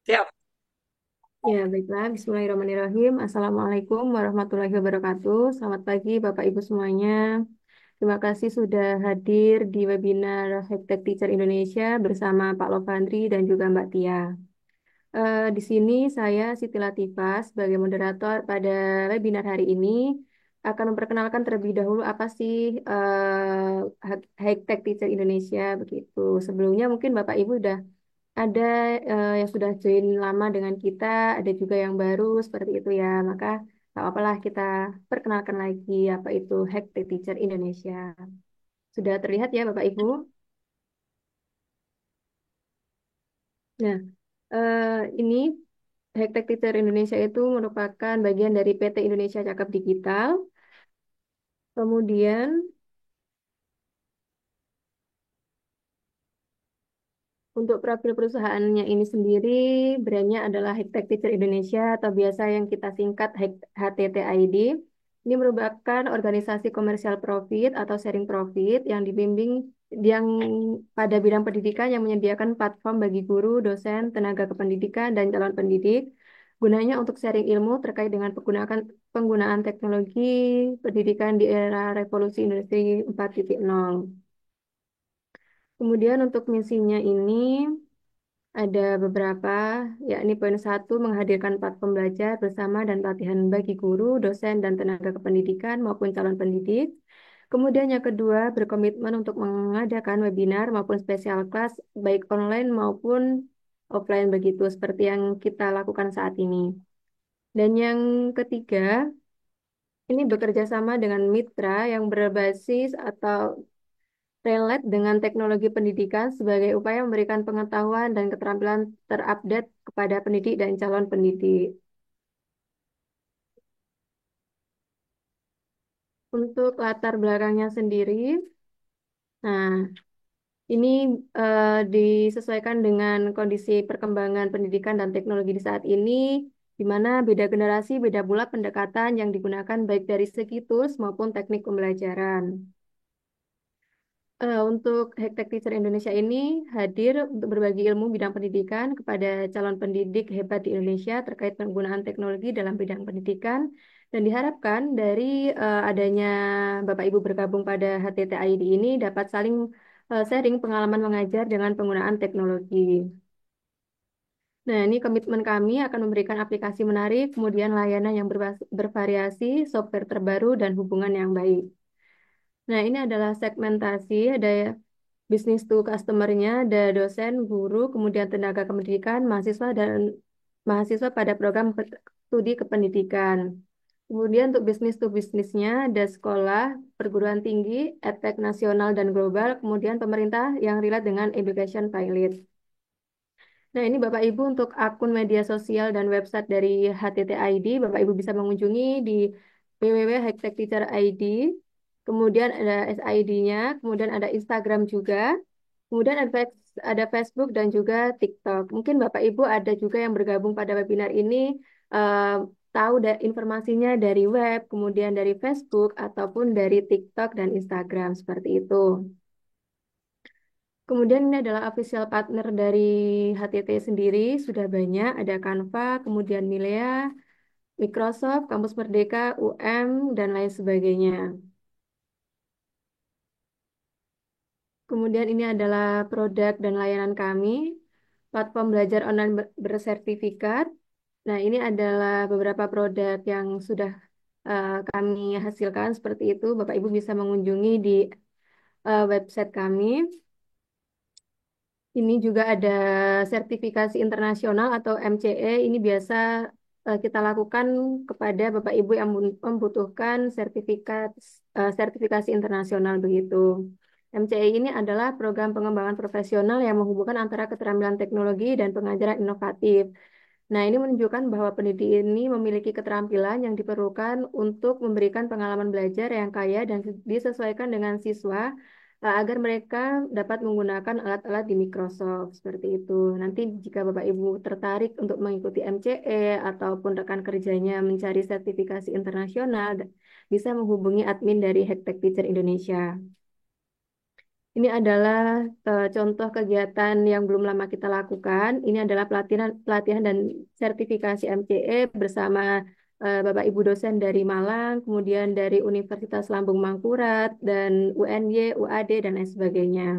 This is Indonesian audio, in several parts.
Siap. Ya, baiklah. Bismillahirrahmanirrahim. Assalamualaikum warahmatullahi wabarakatuh. Selamat pagi, Bapak Ibu semuanya. Terima kasih sudah hadir di webinar Hektek Teacher Indonesia bersama Pak Lovandri dan juga Mbak Tia. Di sini saya Siti Latifah sebagai moderator pada webinar hari ini akan memperkenalkan terlebih dahulu apa sih Hektek Teacher Indonesia begitu. Sebelumnya mungkin Bapak Ibu sudah ada yang sudah join lama dengan kita, ada juga yang baru seperti itu ya. Maka tak apalah kita perkenalkan lagi apa itu Hektik Teacher Indonesia. Sudah terlihat ya Bapak Ibu? Nah, ini Hektik Teacher Indonesia itu merupakan bagian dari PT Indonesia Cakap Digital. Kemudian untuk profil perusahaannya ini sendiri, brandnya adalah Hektik Teacher Indonesia atau biasa yang kita singkat HTTID. Ini merupakan organisasi komersial profit atau sharing profit yang dibimbing yang pada bidang pendidikan yang menyediakan platform bagi guru, dosen, tenaga kependidikan, dan calon pendidik. Gunanya untuk sharing ilmu terkait dengan penggunaan teknologi pendidikan di era revolusi industri 4.0. Kemudian untuk misinya ini ada beberapa, yakni poin satu, menghadirkan platform belajar bersama dan pelatihan bagi guru, dosen, dan tenaga kependidikan maupun calon pendidik. Kemudian yang kedua, berkomitmen untuk mengadakan webinar maupun spesial kelas, baik online maupun offline begitu, seperti yang kita lakukan saat ini. Dan yang ketiga, ini bekerja sama dengan mitra yang berbasis atau relate dengan teknologi pendidikan sebagai upaya memberikan pengetahuan dan keterampilan terupdate kepada pendidik dan calon pendidik. Untuk latar belakangnya sendiri, nah ini disesuaikan dengan kondisi perkembangan pendidikan dan teknologi di saat ini, di mana beda generasi, beda pula pendekatan yang digunakan baik dari segi tools maupun teknik pembelajaran. Untuk Hektek Teacher Indonesia ini hadir untuk berbagi ilmu bidang pendidikan kepada calon pendidik hebat di Indonesia terkait penggunaan teknologi dalam bidang pendidikan dan diharapkan dari adanya Bapak Ibu bergabung pada HTTID ini dapat saling sharing pengalaman mengajar dengan penggunaan teknologi. Nah, ini komitmen kami akan memberikan aplikasi menarik, kemudian layanan yang bervariasi, software terbaru, dan hubungan yang baik. Nah, ini adalah segmentasi, ada bisnis to customer-nya, ada dosen, guru, kemudian tenaga kependidikan, mahasiswa, dan mahasiswa pada program studi kependidikan. Kemudian untuk bisnis to bisnisnya, ada sekolah, perguruan tinggi, edtech nasional dan global, kemudian pemerintah yang relate dengan education pilot. Nah, ini Bapak Ibu untuk akun media sosial dan website dari HTTID, Bapak Ibu bisa mengunjungi di www.hektekteacher.id. Kemudian ada SID-nya, kemudian ada Instagram juga, kemudian ada Facebook dan juga TikTok. Mungkin Bapak Ibu ada juga yang bergabung pada webinar ini eh, tahu informasinya dari web, kemudian dari Facebook ataupun dari TikTok dan Instagram seperti itu. Kemudian ini adalah official partner dari HTT sendiri, sudah banyak, ada Canva, kemudian Milea, Microsoft, Kampus Merdeka, UM, dan lain sebagainya. Kemudian ini adalah produk dan layanan kami, platform belajar online bersertifikat. Nah, ini adalah beberapa produk yang sudah kami hasilkan seperti itu. Bapak Ibu bisa mengunjungi di website kami. Ini juga ada sertifikasi internasional atau MCE. Ini biasa kita lakukan kepada Bapak Ibu yang membutuhkan sertifikasi internasional begitu. MCE ini adalah program pengembangan profesional yang menghubungkan antara keterampilan teknologi dan pengajaran inovatif. Nah, ini menunjukkan bahwa pendidik ini memiliki keterampilan yang diperlukan untuk memberikan pengalaman belajar yang kaya dan disesuaikan dengan siswa agar mereka dapat menggunakan alat-alat di Microsoft seperti itu. Nanti jika Bapak Ibu tertarik untuk mengikuti MCE ataupun rekan kerjanya mencari sertifikasi internasional, bisa menghubungi admin dari Hektek Teacher Indonesia. Ini adalah contoh kegiatan yang belum lama kita lakukan. Ini adalah pelatihan pelatihan dan sertifikasi MCE bersama Bapak Ibu dosen dari Malang, kemudian dari Universitas Lambung Mangkurat dan UNY, UAD dan lain sebagainya.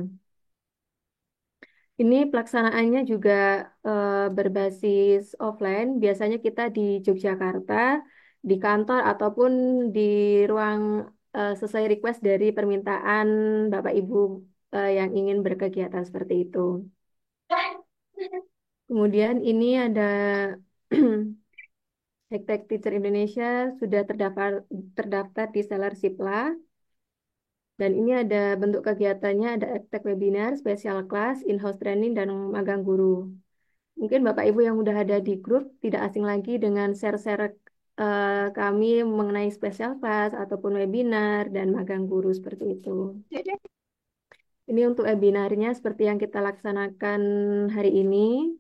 Ini pelaksanaannya juga berbasis offline. Biasanya kita di Yogyakarta, di kantor ataupun di ruang sesuai request dari permintaan Bapak Ibu yang ingin berkegiatan seperti itu. Kemudian ini ada Hektek Teacher Indonesia sudah terdaftar di Seller Sipla. Dan ini ada bentuk kegiatannya, ada Hektek Webinar, Special Class, In-house Training, dan Magang Guru. Mungkin Bapak Ibu yang udah ada di grup tidak asing lagi dengan share-share kami mengenai special class ataupun webinar dan magang guru seperti itu. Ini untuk webinarnya seperti yang kita laksanakan hari ini.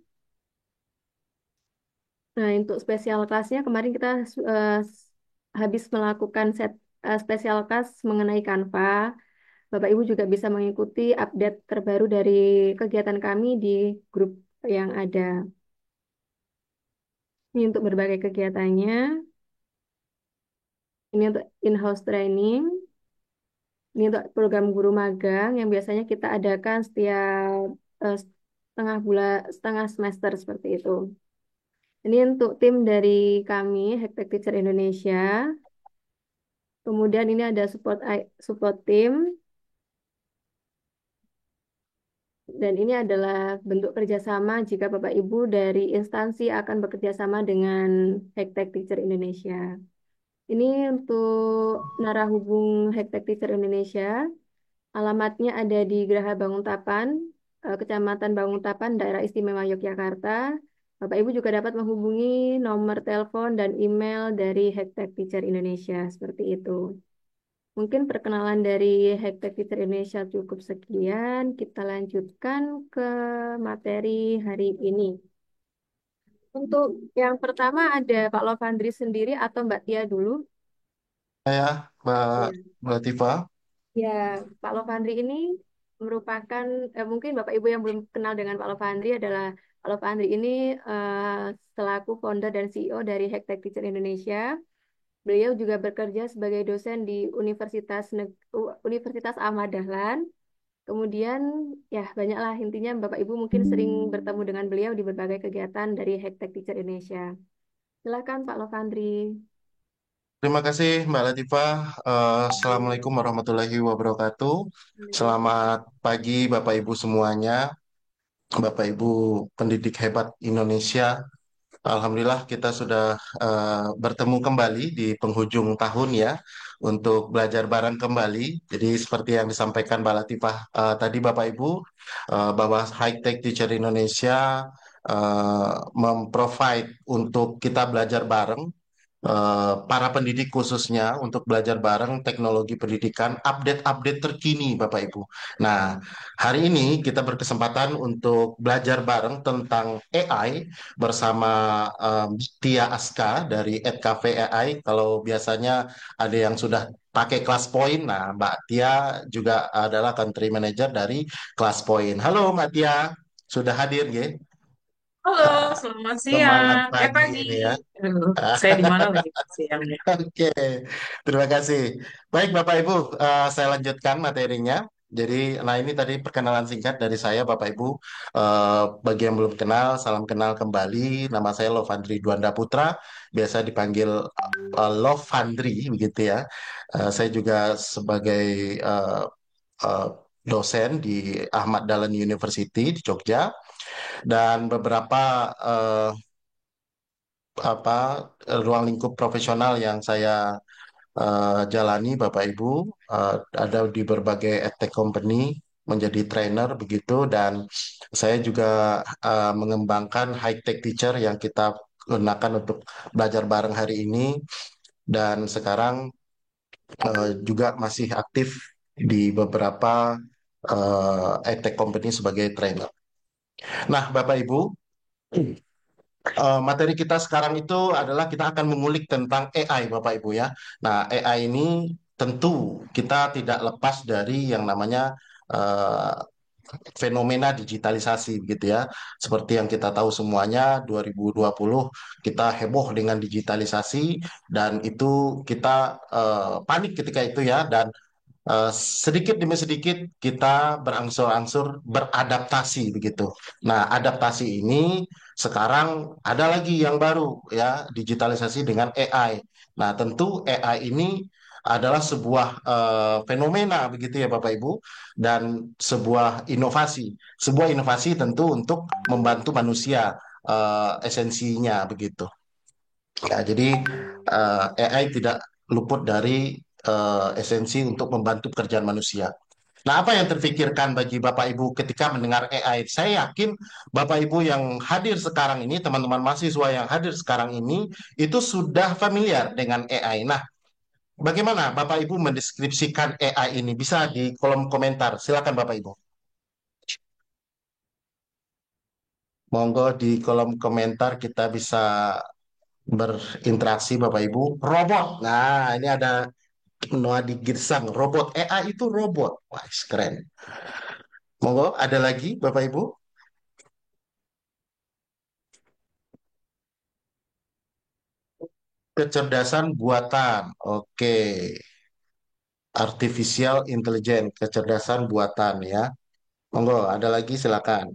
Nah, untuk special class-nya kemarin kita habis melakukan set special class mengenai Canva. Bapak Ibu juga bisa mengikuti update terbaru dari kegiatan kami di grup yang ada. Ini untuk berbagai kegiatannya. Ini untuk in-house training. Ini untuk program guru magang yang biasanya kita adakan setiap setengah bulan, setengah semester seperti itu. Ini untuk tim dari kami, Hektek Teacher Indonesia. Kemudian ini ada support tim. Dan ini adalah bentuk kerjasama jika Bapak Ibu dari instansi akan bekerja sama dengan Hektek Teacher Indonesia. Ini untuk narah hubung Hektek Teacher Indonesia. Alamatnya ada di Geraha Banguntapan, Kecamatan Banguntapan, Daerah Istimewa Yogyakarta. Bapak Ibu juga dapat menghubungi nomor telepon dan email dari Hektek Teacher Indonesia seperti itu. Mungkin perkenalan dari Hektek Teacher Indonesia cukup sekian. Kita lanjutkan ke materi hari ini. Untuk yang pertama ada Pak Lovandri sendiri atau Mbak Tia dulu. Saya, Ya. Mbak Latifah. Ya, Pak Lovandri ini merupakan mungkin Bapak Ibu yang belum kenal dengan Pak Lovandri adalah Pak Lovandri ini selaku founder dan CEO dari Hektek Teacher Indonesia. Beliau juga bekerja sebagai dosen di Universitas Ahmad Dahlan. Kemudian ya banyaklah intinya Bapak Ibu mungkin sering bertemu dengan beliau di berbagai kegiatan dari Hektek Teacher Indonesia. Silakan Pak Lovandri. Terima kasih Mbak Latifah. Assalamualaikum warahmatullahi wabarakatuh. Selamat pagi Bapak Ibu semuanya, Bapak Ibu pendidik hebat Indonesia. Alhamdulillah kita sudah bertemu kembali di penghujung tahun ya untuk belajar bareng kembali. Jadi seperti yang disampaikan Mbak Latifah tadi Bapak Ibu bahwa High Tech Teacher Indonesia memprovide untuk kita belajar bareng para pendidik khususnya untuk belajar bareng teknologi pendidikan update-update terkini Bapak Ibu. Nah, hari ini kita berkesempatan untuk belajar bareng tentang AI bersama Tia Aska dari @cafe AI. Kalau biasanya ada yang sudah pakai kelas Point, nah Mbak Tia juga adalah country manager dari kelas Point. Halo Mbak Tia, sudah hadir ya? Halo, selamat Semangat siang. pagi Pagi. ini ya. Saya di mana lagi siang ya? Oke, terima kasih. Baik, Bapak Ibu, saya lanjutkan materinya. Jadi, nah ini tadi perkenalan singkat dari saya, Bapak Ibu. Bagi yang belum kenal, salam kenal kembali. Nama saya Lovandri Duanda Putra, biasa dipanggil Lovandri, begitu ya. Saya juga sebagai eh, eh, dosen di Ahmad Dahlan University di Jogja, dan beberapa apa ruang lingkup profesional yang saya jalani Bapak Ibu, eh, ada di berbagai edtech company menjadi trainer begitu, dan saya juga mengembangkan high tech teacher yang kita gunakan untuk belajar bareng hari ini, dan sekarang juga masih aktif di beberapa edtech company sebagai trainer. Nah, Bapak Ibu, materi kita sekarang itu adalah kita akan mengulik tentang AI, Bapak Ibu ya. Nah, AI ini tentu kita tidak lepas dari yang namanya eh, fenomena digitalisasi gitu ya. Seperti yang kita tahu semuanya, 2020 kita heboh dengan digitalisasi dan itu kita panik ketika itu ya, dan sedikit demi sedikit kita berangsur-angsur beradaptasi begitu. Nah, adaptasi ini sekarang ada lagi yang baru ya, digitalisasi dengan AI. Nah, tentu AI ini adalah sebuah fenomena begitu ya Bapak Ibu, dan sebuah inovasi. Sebuah inovasi tentu untuk membantu manusia, esensinya begitu. Ya, jadi AI tidak luput dari esensi untuk membantu pekerjaan manusia. Nah, apa yang terfikirkan bagi Bapak Ibu ketika mendengar AI? Saya yakin Bapak Ibu yang hadir sekarang ini, teman-teman mahasiswa yang hadir sekarang ini, itu sudah familiar dengan AI. Nah, bagaimana Bapak Ibu mendeskripsikan AI ini? Bisa di kolom komentar. Silakan Bapak Ibu. Monggo di kolom komentar kita bisa berinteraksi Bapak Ibu. Robot. Nah, ini ada Noadi Girsang, robot AI itu robot. Wah, keren. Monggo, ada lagi Bapak Ibu? Kecerdasan buatan. Oke. Artificial intelligence, kecerdasan buatan ya. Monggo, ada lagi silakan.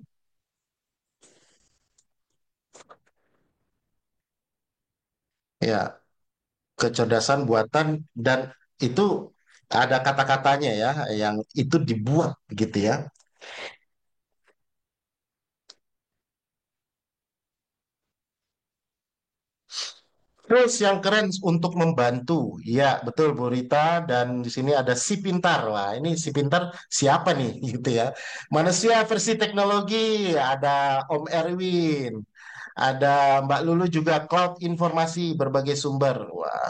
Ya, kecerdasan buatan dan itu ada kata-katanya ya, yang itu dibuat gitu ya. Terus yang keren untuk membantu, ya betul Bu Rita, dan di sini ada si pintar. Wah, ini si pintar siapa nih gitu ya? Manusia versi teknologi, ada Om Erwin, ada Mbak Lulu juga cloud informasi berbagai sumber. Wah,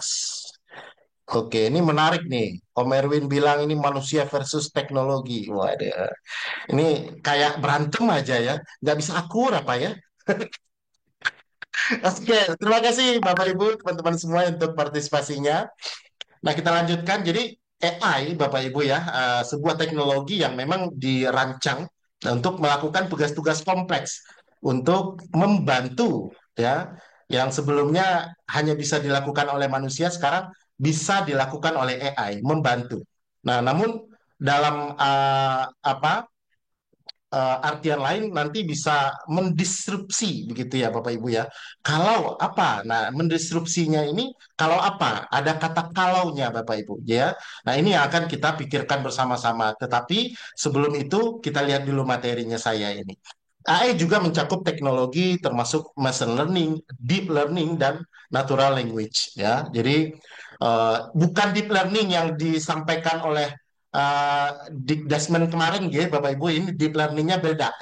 oke, ini menarik nih. Om Erwin bilang ini manusia versus teknologi. Waduh, ini kayak berantem aja ya, nggak bisa akur apa ya? Oke, terima kasih Bapak Ibu, teman-teman semua untuk partisipasinya. Nah, kita lanjutkan. Jadi AI, Bapak Ibu ya, sebuah teknologi yang memang dirancang untuk melakukan tugas-tugas kompleks untuk membantu ya, yang sebelumnya hanya bisa dilakukan oleh manusia, sekarang bisa dilakukan oleh AI, membantu. Nah, namun dalam apa artian lain nanti bisa mendisrupsi begitu ya Bapak Ibu ya. Kalau apa? Nah, mendisrupsinya ini kalau apa? Ada kata kalaunya Bapak Ibu ya. Nah, ini yang akan kita pikirkan bersama-sama. Tetapi sebelum itu kita lihat dulu materinya saya ini. AI juga mencakup teknologi termasuk machine learning, deep learning dan natural language ya. Jadi bukan deep learning yang disampaikan oleh Dick Desmond kemarin gitu, Bapak Ibu, ini deep learningnya beda.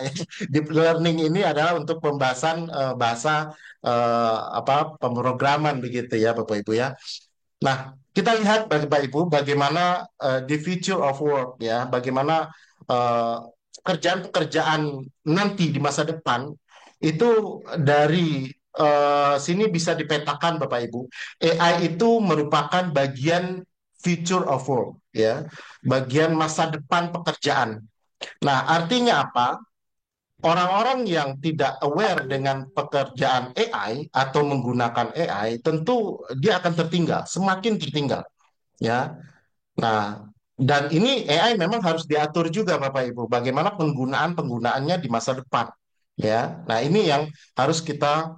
Deep learning ini adalah untuk pembahasan bahasa apa pemrograman begitu ya, Bapak Ibu ya. Nah, kita lihat Bapak Ibu bagaimana the future of work ya, bagaimana eh, pekerjaan-pekerjaan nanti di masa depan itu dari sini bisa dipetakan Bapak Ibu. AI itu merupakan bagian future of work ya, bagian masa depan pekerjaan. Nah, artinya apa? Orang-orang yang tidak aware dengan pekerjaan AI atau menggunakan AI, tentu dia akan tertinggal, semakin tertinggal, ya. Nah, dan ini AI memang harus diatur juga, Bapak Ibu, bagaimana penggunaannya di masa depan, ya. Nah, ini yang harus kita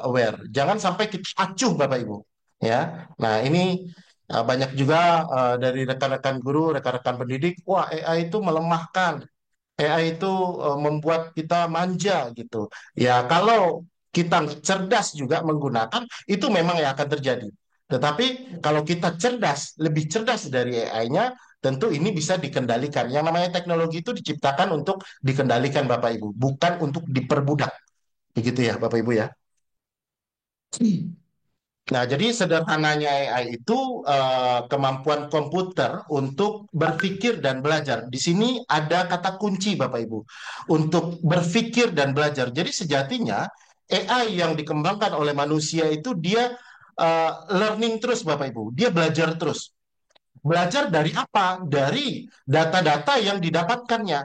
aware. Jangan sampai kita acuh, Bapak Ibu, ya. Nah, ini banyak juga dari rekan-rekan guru, rekan-rekan pendidik, wah AI itu melemahkan. AI itu membuat kita manja gitu. Ya, kalau kita cerdas juga menggunakan, itu memang yang akan terjadi. Tetapi kalau kita cerdas, lebih cerdas dari AI-nya, tentu ini bisa dikendalikan. Yang namanya teknologi itu diciptakan untuk dikendalikan, Bapak Ibu, bukan untuk diperbudak. Begitu ya, Bapak Ibu ya. Nah, jadi sederhananya AI itu kemampuan komputer untuk berpikir dan belajar. Di sini ada kata kunci, Bapak Ibu, untuk berpikir dan belajar. Jadi sejatinya AI yang dikembangkan oleh manusia itu dia learning terus, Bapak Ibu. Dia belajar terus. Belajar dari apa? Dari data-data yang didapatkannya.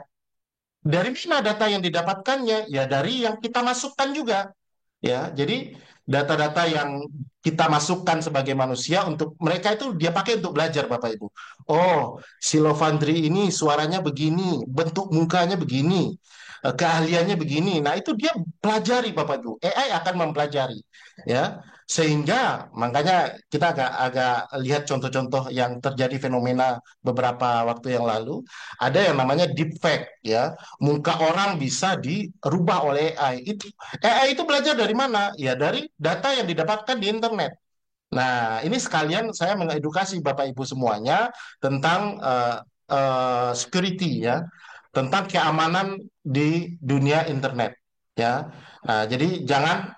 Dari mana data yang didapatkannya? Ya dari yang kita masukkan juga. Ya, jadi data-data yang kita masukkan sebagai manusia untuk mereka itu dia pakai untuk belajar Bapak Ibu. Oh, si Lovandri ini suaranya begini, bentuk mukanya begini, keahliannya begini. Nah, itu dia pelajari Bapak Ibu. AI akan mempelajari, ya. Sehingga makanya kita agak lihat contoh-contoh yang terjadi fenomena beberapa waktu yang lalu, ada yang namanya deepfake, ya. Muka orang bisa dirubah oleh AI. AI itu belajar dari mana? Ya dari data yang didapatkan di internet. Nah, ini sekalian saya mengedukasi Bapak Ibu semuanya tentang security ya, tentang keamanan di dunia internet ya. Nah, jadi jangan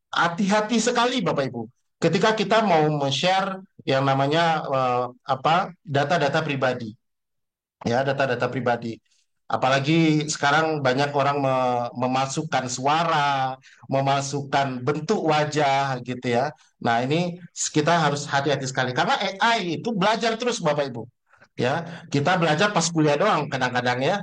hati-hati sekali Bapak Ibu ketika kita mau men-share yang namanya data-data pribadi ya, data-data pribadi. Apalagi sekarang banyak orang memasukkan suara, memasukkan bentuk wajah gitu ya. Nah, ini kita harus hati-hati sekali karena AI itu belajar terus Bapak Ibu. Ya, kita belajar pas kuliah doang kadang-kadang ya.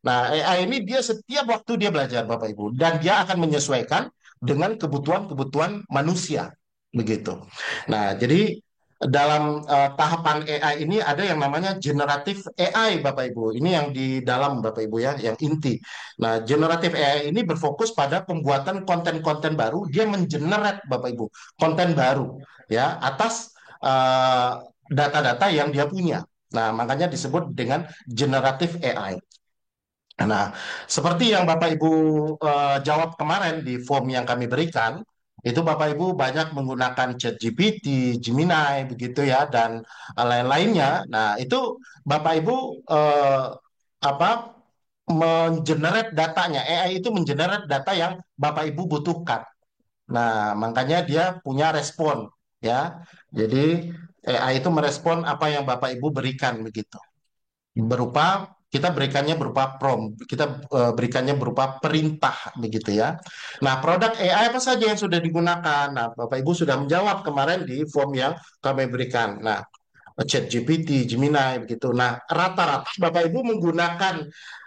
Nah, AI ini dia setiap waktu dia belajar Bapak Ibu dan dia akan menyesuaikan dengan kebutuhan-kebutuhan manusia begitu. Nah, jadi dalam tahapan AI ini ada yang namanya generatif AI Bapak Ibu. Ini yang di dalam Bapak Ibu ya, yang inti. Nah, generatif AI ini berfokus pada pembuatan konten-konten baru, dia mengenerate Bapak Ibu konten baru ya atas eh, data-data yang dia punya. Nah, makanya disebut dengan generatif AI. Nah, seperti yang Bapak Ibu jawab kemarin di form yang kami berikan, itu Bapak Ibu banyak menggunakan ChatGPT, Gemini, begitu ya, dan lain-lainnya. Nah, itu Bapak Ibu apa mengenerate datanya. AI itu mengenerate data yang Bapak Ibu butuhkan. Nah, makanya dia punya respon, ya. Jadi AI itu merespon apa yang Bapak Ibu berikan begitu berupa kita berikannya berupa prompt, kita berikannya berupa perintah begitu ya. Nah, produk AI apa saja yang sudah digunakan? Nah, Bapak Ibu sudah menjawab kemarin di form yang kami berikan. Nah, ChatGPT, Gemini begitu. Nah, rata-rata Bapak Ibu menggunakan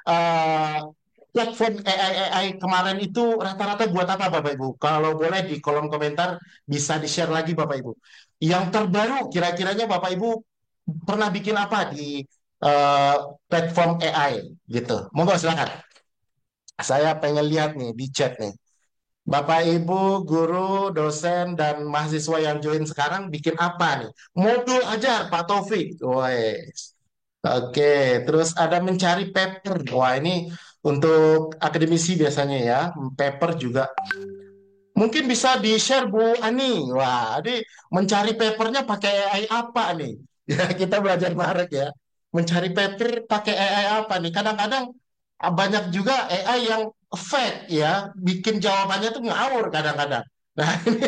eh, platform AI kemarin itu rata-rata buat apa Bapak Ibu? Kalau boleh di kolom komentar bisa di-share lagi Bapak Ibu. Yang terbaru kira-kiranya Bapak Ibu pernah bikin apa di eh, platform AI gitu. Monggo silakan. Saya pengen lihat nih di chat nih. Bapak, Ibu, guru, dosen, dan mahasiswa yang join sekarang bikin apa nih? Modul ajar Pak Taufik. Wes. Oke, terus ada mencari paper. Wah, ini untuk akademisi biasanya ya. Paper juga. Mungkin bisa di-share Bu Ani. Wah, ini mencari papernya pakai AI apa nih? Ya, kita belajar bareng ya. Mencari paper pakai AI apa nih? Kadang-kadang banyak juga AI yang fake ya, bikin jawabannya tuh ngawur kadang-kadang. Nah, ini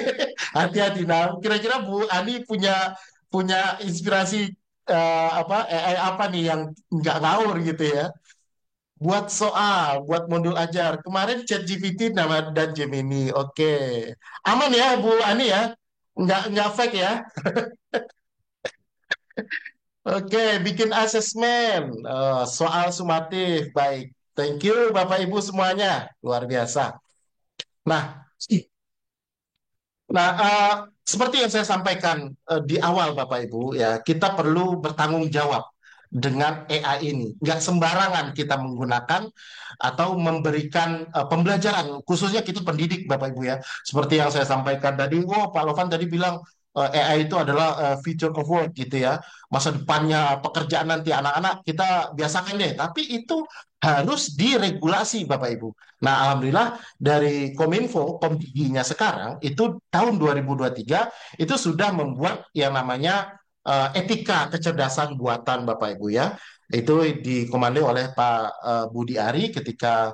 hati-hati. Nah, kira-kira Bu Ani punya punya inspirasi AI apa nih yang nggak ngawur gitu ya? Buat soal, buat modul ajar. Kemarin ChatGPT nama dan Gemini. Oke. Aman ya Bu Ani ya? Nggak fake ya? Oke, bikin asesmen. Soal sumatif. Baik. Thank you Bapak Ibu semuanya. Luar biasa. Nah, nah, seperti yang saya sampaikan di awal, Bapak Ibu, ya kita perlu bertanggung jawab dengan AI ini. Nggak sembarangan kita menggunakan atau memberikan pembelajaran, khususnya kita pendidik, Bapak Ibu ya. Seperti yang saya sampaikan tadi, oh Pak Lovan tadi bilang AI itu adalah future of work gitu ya. Masa depannya pekerjaan nanti anak-anak kita biasakan deh. Tapi itu harus diregulasi, Bapak Ibu. Nah, alhamdulillah dari Kominfo, Komdiginya sekarang itu tahun 2023 itu sudah membuat yang namanya etika kecerdasan buatan Bapak Ibu ya. Itu dikomando oleh Pak Budi Ari ketika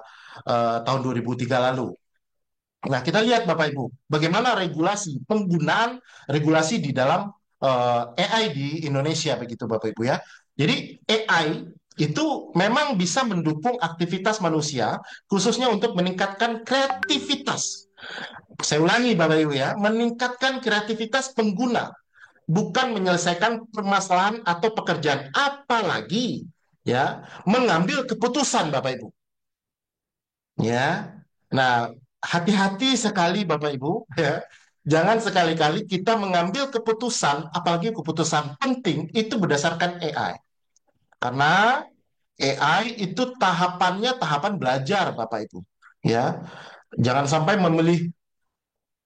tahun 2003 lalu. Nah, kita lihat Bapak Ibu, bagaimana regulasi penggunaan regulasi di dalam AI di Indonesia begitu Bapak Ibu ya. Jadi AI itu memang bisa mendukung aktivitas manusia khususnya untuk meningkatkan kreativitas. Saya ulangi Bapak Ibu ya, meningkatkan kreativitas pengguna bukan menyelesaikan permasalahan atau pekerjaan, apalagi ya mengambil keputusan Bapak Ibu. Ya. Nah, hati-hati sekali Bapak Ibu ya. Jangan sekali-kali kita mengambil keputusan, apalagi keputusan penting itu berdasarkan AI. Karena AI itu tahapannya tahapan belajar Bapak Ibu. Ya. Jangan sampai memilih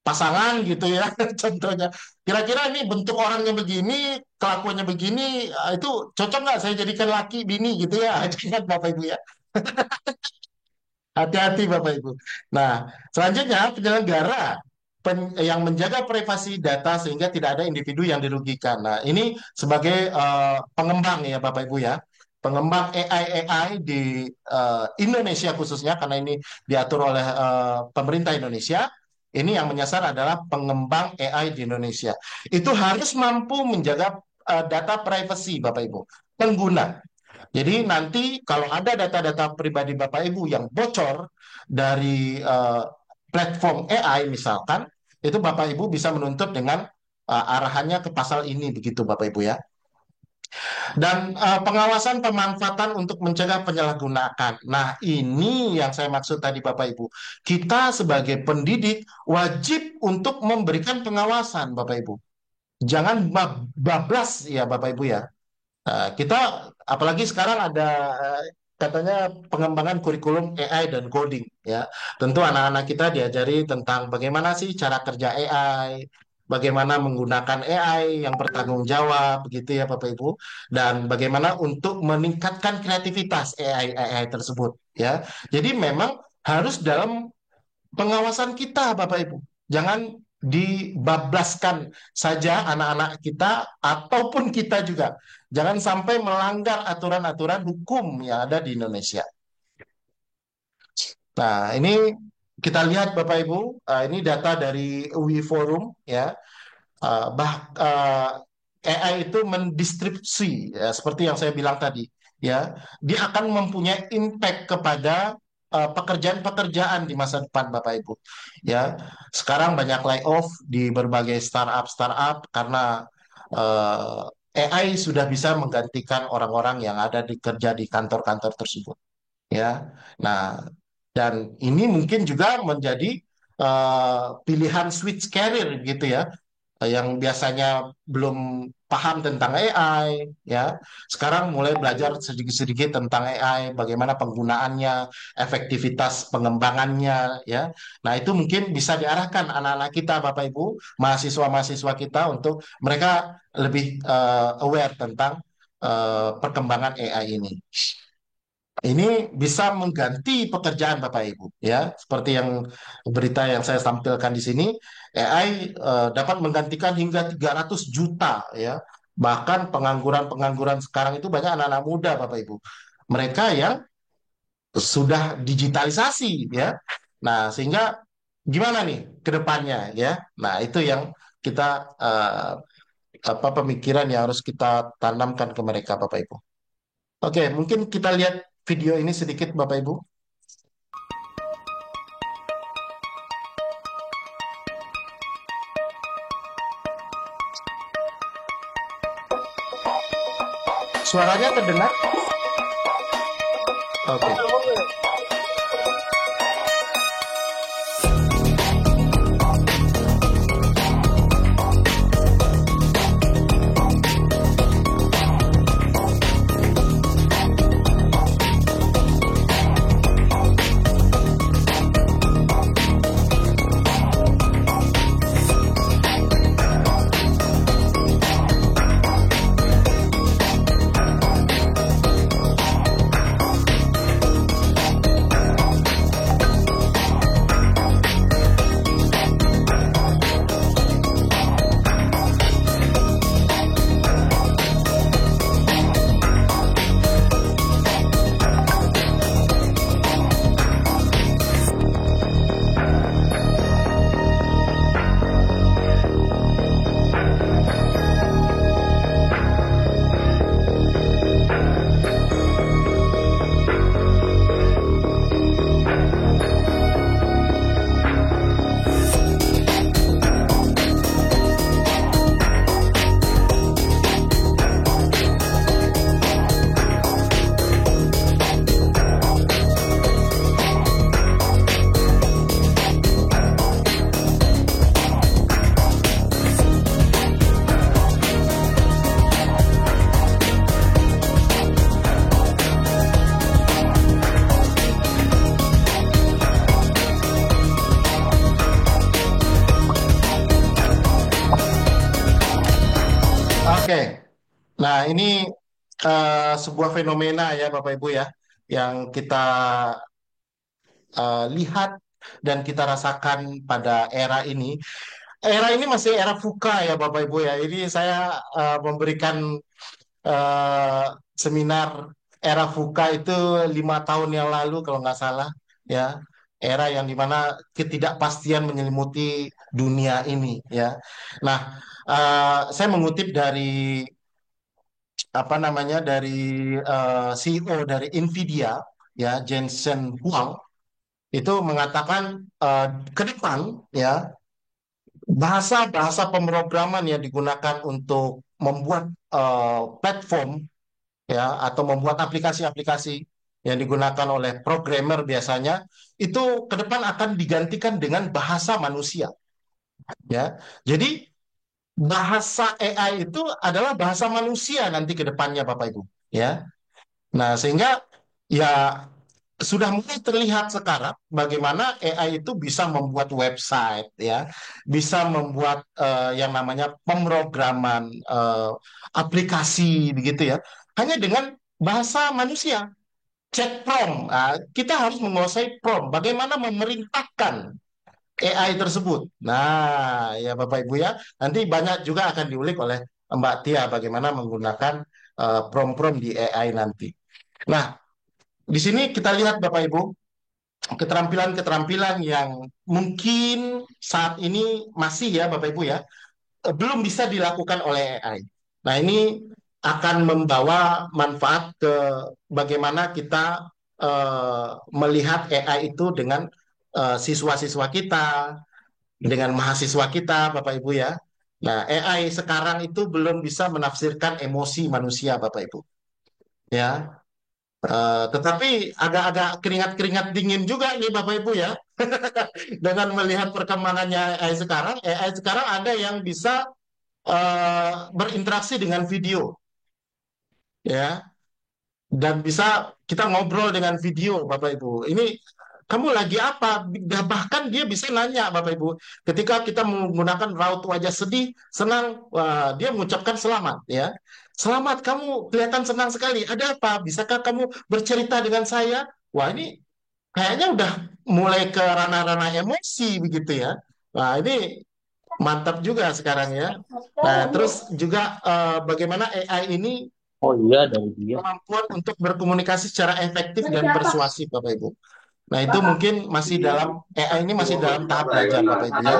pasangan gitu ya contohnya. Kira-kira ini bentuk orangnya begini, kelakuannya begini, itu cocok nggak saya jadikan laki bini gitu ya. Jangan Bapak Ibu ya. Hati-hati Bapak Ibu. Nah, selanjutnya penyelenggara yang menjaga privasi data sehingga tidak ada individu yang dirugikan. Nah, ini sebagai pengembang ya Bapak Ibu ya. Pengembang AI di Indonesia khususnya karena ini diatur oleh pemerintah Indonesia. Ini yang menyasar adalah pengembang AI di Indonesia. Itu harus mampu menjaga data privasi Bapak Ibu pengguna. Jadi nanti kalau ada data-data pribadi Bapak Ibu yang bocor dari platform AI misalkan, itu Bapak Ibu bisa menuntut dengan arahannya ke pasal ini begitu Bapak Ibu ya. Dan pengawasan pemanfaatan untuk mencegah penyalahgunaan. Nah, ini yang saya maksud tadi Bapak Ibu. Kita sebagai pendidik wajib untuk memberikan pengawasan Bapak Ibu. Jangan bablas ya Bapak Ibu ya. Kita apalagi sekarang ada katanya pengembangan kurikulum AI dan coding ya. Tentu anak-anak kita diajari tentang bagaimana sih cara kerja AI, bagaimana menggunakan AI yang bertanggung jawab begitu ya Bapak Ibu, dan bagaimana untuk meningkatkan kreativitas AI tersebut ya. Jadi memang harus dalam pengawasan kita Bapak Ibu. Jangan dibablaskan saja anak-anak kita ataupun kita juga. Jangan sampai melanggar aturan-aturan hukum yang ada di Indonesia. Nah, ini kita lihat Bapak Ibu, ini data dari UI Forum ya. AI itu mendistribusi ya, seperti yang saya bilang tadi ya. Dia akan mempunyai impact kepada pekerjaan-pekerjaan di masa depan Bapak Ibu. Ya, sekarang banyak layoff di berbagai startup karena AI sudah bisa menggantikan orang-orang yang ada di kerja di kantor-kantor tersebut. Ya, nah dan ini mungkin juga menjadi pilihan switch career gitu ya yang biasanya belum paham tentang AI ya sekarang mulai belajar sedikit-sedikit tentang AI bagaimana penggunaannya efektivitas pengembangannya ya nah itu mungkin bisa diarahkan anak-anak kita Bapak Ibu mahasiswa-mahasiswa kita untuk mereka lebih aware tentang perkembangan AI ini. Ini bisa mengganti pekerjaan Bapak Ibu ya seperti yang berita yang saya tampilkan di sini AI dapat menggantikan hingga 300 juta ya bahkan pengangguran-pengangguran sekarang itu banyak anak-anak muda Bapak Ibu mereka yang sudah digitalisasi ya nah sehingga gimana nih ke depannya ya nah itu yang kita apa pemikiran yang harus kita tanamkan ke mereka Bapak Ibu. Oke, mungkin kita lihat video ini sedikit Bapak Ibu. Suaranya terdengar? Oke. Oke, nah ini sebuah fenomena ya Bapak Ibu ya, yang kita lihat dan kita rasakan pada era ini. Era ini masih era VUCA ya Bapak Ibu ya. Ini saya memberikan eh, seminar era VUCA itu 5 tahun yang lalu kalau nggak salah ya. Era yang dimana ketidakpastian menyelimuti dunia ini ya. Nah, saya mengutip dari apa namanya dari CEO dari Nvidia ya Jensen Huang itu mengatakan eh, ke depan ya bahasa-bahasa pemrograman yang digunakan untuk membuat platform ya atau membuat aplikasi-aplikasi yang digunakan oleh programmer biasanya itu ke depan akan digantikan dengan bahasa manusia ya. Jadi bahasa AI itu adalah bahasa manusia nanti ke depannya Bapak Ibu ya. Nah, sehingga ya sudah mulai terlihat sekarang bagaimana AI itu bisa membuat website ya, bisa membuat yang namanya pemrograman aplikasi begitu ya, hanya dengan bahasa manusia. Cek prompt, nah, kita harus menguasai prompt, bagaimana memerintahkan AI tersebut. Nah, ya Bapak Ibu ya, nanti banyak juga akan diulik oleh Mbak Tia bagaimana menggunakan prompt-prompt di AI nanti. Nah, di sini kita lihat Bapak Ibu, keterampilan-keterampilan yang mungkin saat ini masih ya Bapak Ibu ya, belum bisa dilakukan oleh AI. Nah, ini akan membawa manfaat ke bagaimana kita melihat AI itu dengan siswa-siswa kita, dengan mahasiswa kita, Bapak Ibu ya. Nah, AI sekarang itu belum bisa menafsirkan emosi manusia, Bapak Ibu. Ya, tetapi agak-agak keringat-keringat dingin juga nih Bapak Ibu ya, dengan melihat perkembangannya AI sekarang. AI sekarang ada yang bisa berinteraksi dengan video, ya, dan bisa kita ngobrol dengan video, Bapak Ibu. Ini kamu lagi apa? Bahkan dia bisa nanya, Bapak Ibu. Ketika kita menggunakan raut wajah sedih, senang, wah, dia mengucapkan selamat, ya. Selamat, kamu kelihatan senang sekali. Ada apa? Bisakah kamu bercerita dengan saya? Wah, ini kayaknya udah mulai ke ranah-ranah emosi begitu ya. Wah, ini mantap juga sekarang ya. Nah, terus juga bagaimana AI ini Oh iya, dari dia. kemampuan untuk berkomunikasi secara efektif dan persuasif, Bapak Ibu. Nah, itu mungkin masih dalam AI ini masih dalam tahap belajar, Bapak Ibu ya.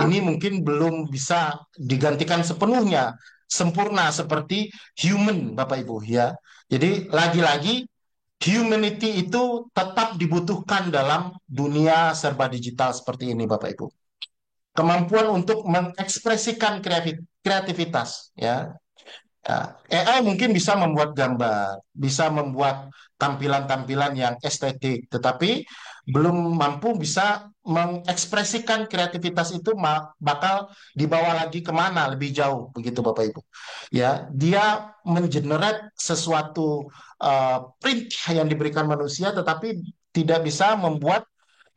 Ini mungkin belum bisa digantikan sepenuhnya sempurna seperti human, Bapak Ibu ya. Jadi lagi-lagi humanity itu tetap dibutuhkan dalam dunia serba digital seperti ini, Bapak Ibu. Kemampuan untuk mengekspresikan kreativitas ya. Ya, AI mungkin bisa membuat gambar, bisa membuat tampilan-tampilan yang estetik, tetapi belum mampu bisa mengekspresikan kreativitas itu bakal dibawa lagi kemana lebih jauh, begitu Bapak Ibu. Ya, dia mengenerate sesuatu print yang diberikan manusia, tetapi tidak bisa membuat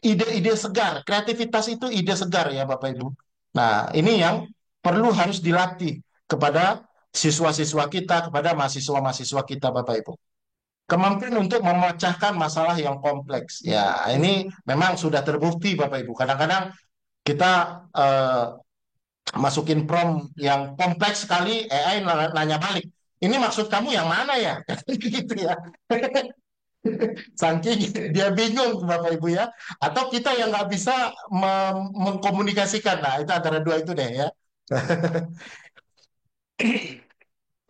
ide-ide segar. Kreativitas itu ide segar ya Bapak Ibu. Nah, ini yang perlu harus dilatih kepada siswa-siswa kita, kepada mahasiswa-mahasiswa kita Bapak Ibu. Kemampuan untuk memecahkan masalah yang kompleks. Ya, ini memang sudah terbukti Bapak Ibu. Kadang-kadang kita masukin prompt yang kompleks sekali, AI nanya balik. Ini maksud kamu yang mana ya? Gitu ya. Saking dia bingung Bapak Ibu ya. Atau kita yang nggak bisa mengkomunikasikan. Nah, itu antara dua itu deh ya.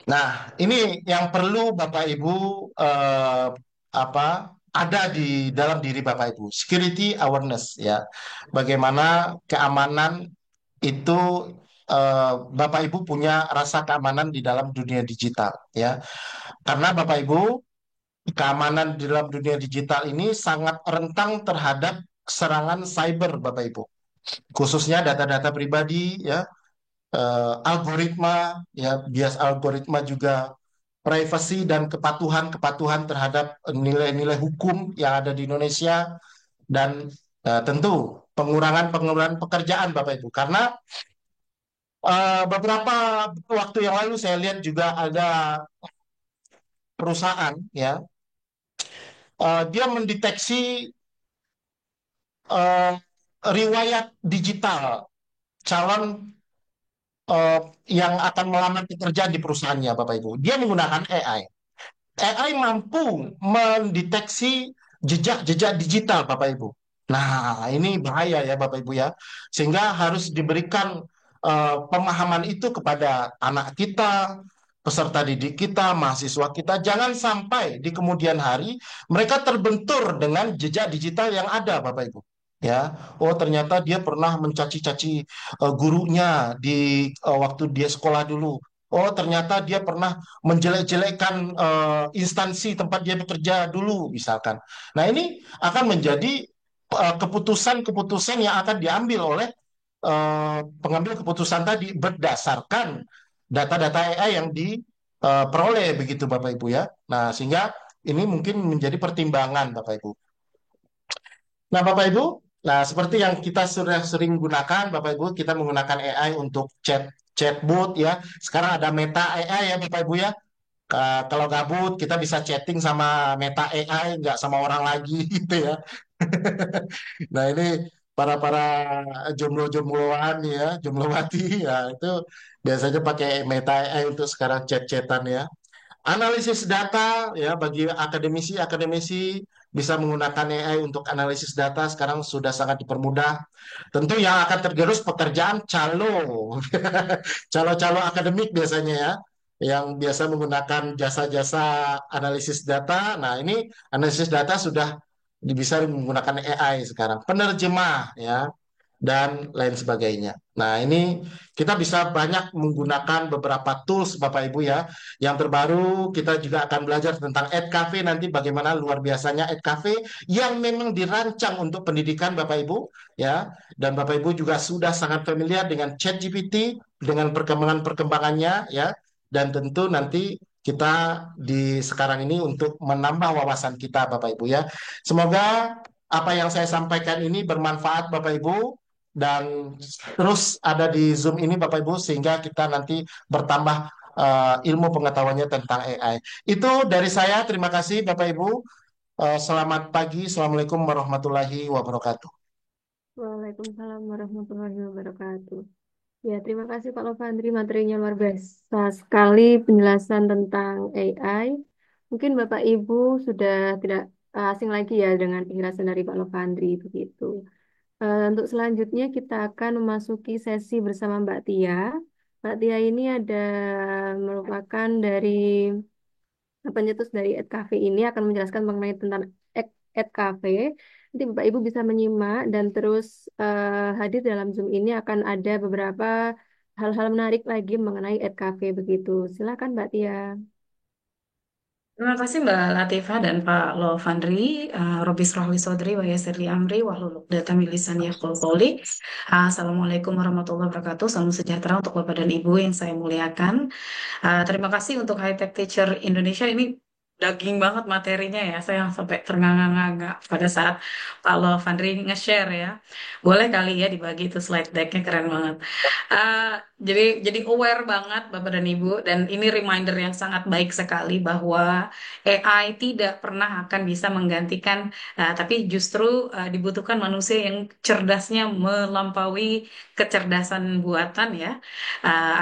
Nah, ini yang perlu Bapak Ibu eh, apa ada di dalam diri Bapak Ibu. Security awareness ya. Bagaimana keamanan itu Bapak Ibu punya rasa keamanan di dalam dunia digital ya. Karena Bapak Ibu keamanan di dalam dunia digital ini sangat rentang terhadap serangan cyber, Bapak Ibu. Khususnya data-data pribadi, ya, algoritma, ya, bias algoritma juga, privasi dan kepatuhan-kepatuhan terhadap nilai-nilai hukum yang ada di Indonesia, dan tentu pengurangan-pengurangan pekerjaan, Bapak Ibu. Karena Beberapa waktu yang lalu saya lihat juga ada perusahaan ya, dia mendeteksi eh, riwayat digital calon eh, yang akan melamar pekerjaan di perusahaannya, Bapak Ibu. Dia menggunakan AI. AI mampu mendeteksi jejak-jejak digital, Bapak Ibu. Nah, ini bahaya ya, Bapak Ibu ya. Sehingga harus diberikan pemahaman itu kepada anak kita, peserta didik kita, mahasiswa kita. Jangan sampai di kemudian hari mereka terbentur dengan jejak digital yang ada, Bapak Ibu. Ya, oh ternyata dia pernah mencaci-caci gurunya di waktu dia sekolah dulu. Oh, ternyata dia pernah menjelek-jelekkan instansi tempat dia bekerja dulu, misalkan. Nah, ini akan menjadi keputusan-keputusan yang akan diambil oleh pengambil keputusan tadi berdasarkan data-data AI yang diperoleh begitu, Bapak Ibu ya. Nah, sehingga ini mungkin menjadi pertimbangan, Bapak Ibu. Nah, Bapak Ibu, nah seperti yang kita sudah sering gunakan, Bapak Ibu, kita menggunakan AI untuk chatbot ya. Sekarang ada Meta AI ya, Bapak Ibu ya. Kalau gabut kita bisa chatting sama Meta AI, nggak sama orang lagi gitu ya. Nah ini para jomblo-jombloan ya, jomblowati ya itu biasanya pakai Meta AI untuk sekarang chat-chatan ya. Analisis data ya bagi akademisi-akademisi bisa menggunakan AI untuk analisis data sekarang sudah sangat dipermudah. Tentu yang akan tergerus pekerjaan calo-calo akademik biasanya ya, yang biasa menggunakan jasa-jasa analisis data. Nah, ini analisis data sudah bisa menggunakan AI sekarang. Penerjemah ya, dan lain sebagainya. Nah, ini kita bisa banyak menggunakan beberapa tools Bapak Ibu ya. Yang terbaru kita juga akan belajar tentang EdCafe nanti bagaimana luar biasanya EdCafe yang memang dirancang untuk pendidikan Bapak Ibu ya. Dan Bapak Ibu juga sudah sangat familiar dengan ChatGPT dengan perkembangan-perkembangannya ya. Dan tentu nanti kita di sekarang ini untuk menambah wawasan kita Bapak Ibu ya. Semoga apa yang saya sampaikan ini bermanfaat Bapak Ibu dan terus ada di Zoom ini Bapak Ibu sehingga kita nanti bertambah ilmu pengetahuannya tentang AI. Itu dari saya. Terima kasih Bapak Ibu. Selamat pagi. Assalamualaikum warahmatullahi wabarakatuh. Waalaikumsalam warahmatullahi wabarakatuh. Ya, terima kasih Pak Lovandri. Materinya luar biasa sekali penjelasan tentang AI. Mungkin Bapak Ibu sudah tidak asing lagi ya dengan penjelasan dari Pak Lovandri begitu. Untuk selanjutnya kita akan memasuki sesi bersama Mbak Tia. Mbak Tia ini merupakan dari pencetus dari EdCafe ini akan menjelaskan mengenai tentang EdCafe. Nanti Bapak Ibu bisa menyimak dan terus hadir dalam Zoom ini akan ada beberapa hal-hal menarik lagi mengenai EdCafe begitu. Silakan Mbak Tia. Terima kasih Mbak Latifah dan Pak Lovandri, Robis Rohli Sodri, wa Yasirli Amri, Wahlul Data Milisan Yafqahu Qawli. Assalamualaikum warahmatullahi wabarakatuh. Salam sejahtera untuk Bapak dan Ibu yang saya muliakan. Terima kasih untuk High Tech Teacher Indonesia. Ini daging banget materinya ya. Saya sampai ternganga-nganga pada saat Pak Lovandri nge-share ya. Boleh kali ya dibagi itu slide deck-nya keren banget. Uh, jadi aware banget Bapak dan Ibu dan ini reminder yang sangat baik sekali bahwa AI tidak pernah akan bisa menggantikan tapi justru dibutuhkan manusia yang cerdasnya melampaui kecerdasan buatan ya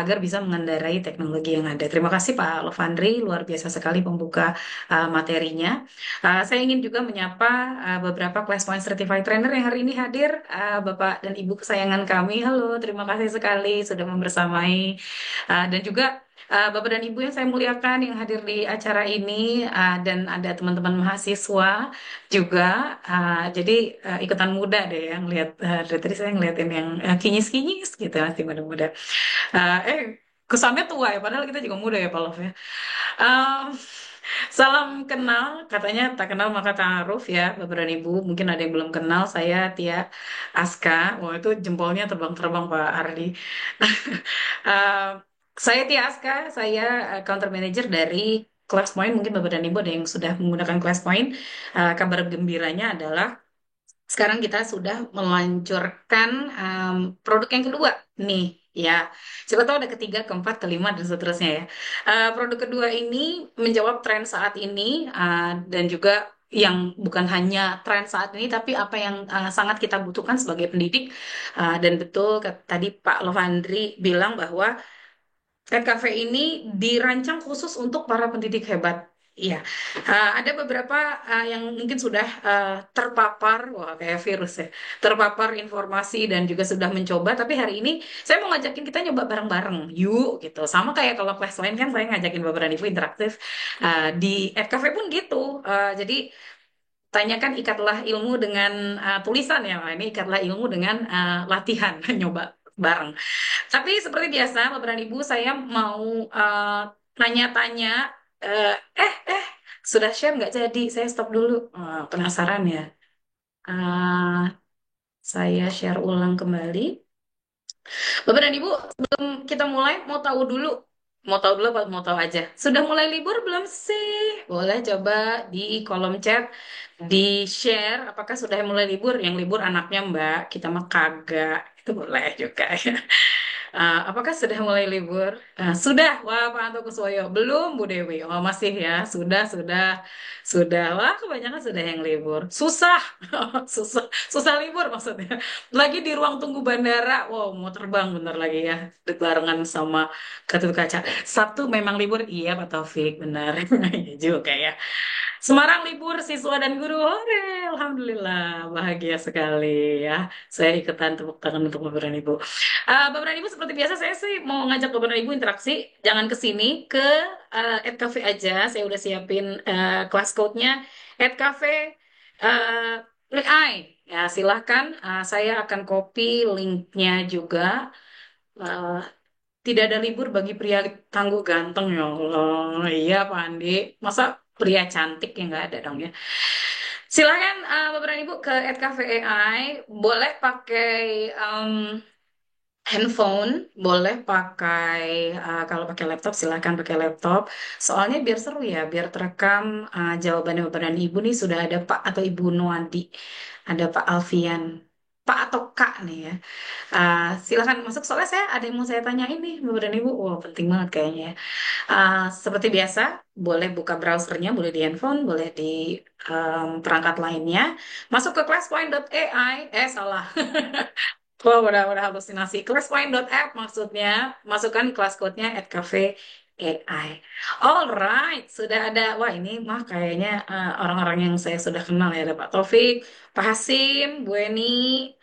agar bisa mengendarai teknologi yang ada. Terima kasih Pak Lovandri, luar biasa sekali pembuka materinya. Saya ingin juga menyapa beberapa Class Point Certified Trainer yang hari ini hadir, Bapak dan Ibu kesayangan kami. Halo, terima kasih sekali sudah membersamai. Dan juga Bapak dan Ibu yang saya muliakan yang hadir di acara ini, dan ada teman-teman mahasiswa juga. Jadi ikutan muda deh yang lihat, dari tadi saya ngeliatin yang kinyis-kinyis gitu, masih muda-muda. Kesannya tua ya, padahal kita juga muda ya Pak Love ya. Um, Salam kenal, katanya tak kenal maka ta'aruf ya, Bapak dan Ibu. Mungkin ada yang belum kenal, saya Tia Aska. Wah, itu jempolnya terbang-terbang Pak Ardi. Eh, saya Tia Aska, saya counter manager dari ClassPoint. Mungkin Bapak dan Ibu ada yang sudah menggunakan ClassPoint. Kabar gembiranya adalah sekarang kita sudah meluncurkan produk yang kedua nih Ya, siapa tahu ada ketiga, keempat, kelima, dan seterusnya ya. Produk kedua ini menjawab tren saat ini dan juga yang bukan hanya tren saat ini, tapi apa yang sangat kita butuhkan sebagai pendidik. Dan betul tadi Pak Lovandri bilang bahwa cafe ini dirancang khusus untuk para pendidik hebat. Iya, ada beberapa yang mungkin sudah terpapar, wah kayak virus ya, terpapar informasi dan juga sudah mencoba. Tapi hari ini saya mau ngajakin kita nyoba bareng-bareng, yuk gitu. Sama kayak kalau kelas lain kan saya ngajakin beberapa ibu interaktif di Cafe pun gitu. Jadi tanyakan ikatlah ilmu dengan tulisan ya, Wah, ini ikatlah ilmu dengan latihan, nyoba bareng. Tapi seperti biasa, Bapak dan Ibu, saya mau tanya-tanya. eh, eh, eh, sudah share nggak jadi? Saya stop dulu. Penasaran ya. Eh, saya share ulang kembali. Bapak dan Ibu, sebelum kita mulai, mau tahu dulu apa mau tahu aja? Sudah mulai libur belum sih? Boleh coba di kolom chat di share. Apakah sudah mulai libur? Yang libur anaknya Mbak, kita mah kagak. Itu boleh juga ya. Apakah sudah mulai libur? Sudah, wah Pak Anto Kuswoyo. Belum Bu Dewi. Oh masih ya, sudah. Wah kebanyakan sudah yang libur. Susah, susah libur maksudnya. Lagi di ruang tunggu bandara. Wow, mau terbang bentar lagi ya. Barengan sama Gatot Kaca. Sabtu memang libur, iya Pak Taufik, benar. Iya juga ya. Semarang libur siswa dan guru. Hore, Alhamdulillah, bahagia sekali ya. Saya ikutan tepuk tangan untuk Bapak dan Ibu. Bapak dan Ibu seperti biasa saya sih mau ngajak Bapak dan Ibu interaksi. Jangan ke sini, ke @cafe aja. Saya udah siapin kelas code-nya @cafe AI. Ya, silahkan. Saya akan copy linknya juga. Eh, Tidak ada libur bagi pria tangguh ganteng ya Allah. Iya Pak Andi. Masa pria cantik yang nggak ada dong ya. Silahkan Bapak dan Ibu ke @cafe.ai. Boleh pakai handphone, boleh pakai kalau pakai laptop silahkan pakai laptop. Soalnya biar seru ya, biar terekam jawabannya Bapak dan Ibu nih sudah ada Pak atau Ibu Nuwadi, ada Pak Alfian, Pak atau Kak nih ya. Silahkan masuk soalnya saya ada yang mau saya tanya ini Bapak dan Ibu. Wah penting banget kayaknya ya. Seperti biasa, boleh buka browsernya, boleh di handphone, boleh di perangkat lainnya. Masuk ke classpoint.ai, salah. Wah, udah halusinasi. Classpoint.app maksudnya, masukkan kelas code-nya @cafe AI. Alright, sudah ada. Wah, ini mah kayaknya orang-orang yang saya sudah kenal ya. Ada Pak Taufik, Pak Hasim, Bu Eni,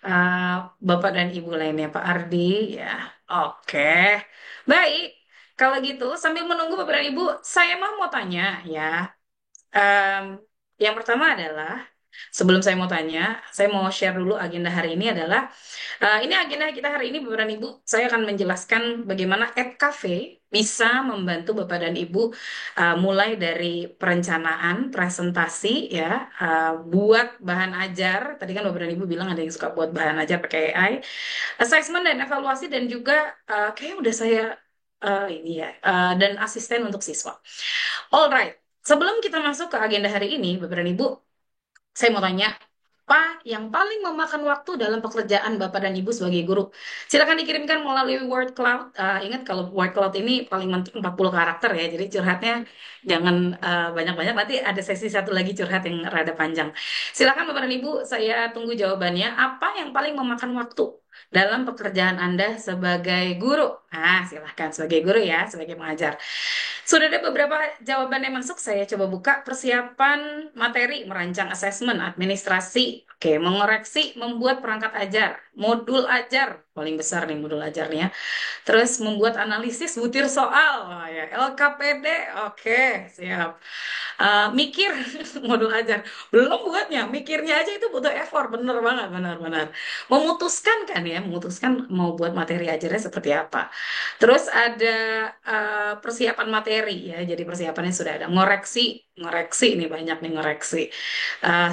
eh, Bapak dan Ibu lainnya, Pak Ardi. Ya, oke. Baik, kalau gitu sambil menunggu Bapak dan Ibu, saya mau tanya ya. Em, yang pertama adalah, sebelum saya mau tanya, saya mau share dulu agenda hari ini adalah, ini agenda kita hari ini Bapak dan Ibu, saya akan menjelaskan bagaimana Cafe bisa membantu Bapak dan Ibu mulai dari perencanaan, presentasi ya, buat bahan ajar, tadi kan Bapak dan Ibu bilang ada yang suka buat bahan ajar pakai AI, assessment dan evaluasi dan juga kayaknya udah saya ini ya, dan asisten untuk siswa. Alright, sebelum kita masuk ke agenda hari ini, Bapak dan Ibu, saya mau tanya, apa yang paling memakan waktu dalam pekerjaan Bapak dan Ibu sebagai guru? Silakan dikirimkan melalui word cloud. Ingat kalau word cloud ini paling mentok 40 karakter ya, jadi curhatnya jangan banyak-banyak. Nanti ada sesi satu lagi curhat yang rada panjang. Silakan Bapak dan Ibu, saya tunggu jawabannya. Apa yang paling memakan waktu dalam pekerjaan Anda sebagai guru? Silahkan sebagai guru ya, sebagai pengajar. Sudah ada beberapa jawaban yang masuk, saya coba buka. Persiapan materi, merancang asesmen, administrasi, oke, mengoreksi, membuat perangkat ajar, modul ajar, paling besar nih modul ajarnya. Terus membuat analisis butir soal, oh, ya, LKPD, oke, siap. Mikir modul ajar, belum buatnya, mikirnya aja itu butuh effort, bener banget, benar-benar. Memutuskan kan ya, memutuskan mau buat materi ajarnya seperti apa. Terus ada persiapan materi ya, jadi persiapannya sudah ada. Ngoreksi, ngoreksi ini banyak nih ngoreksi.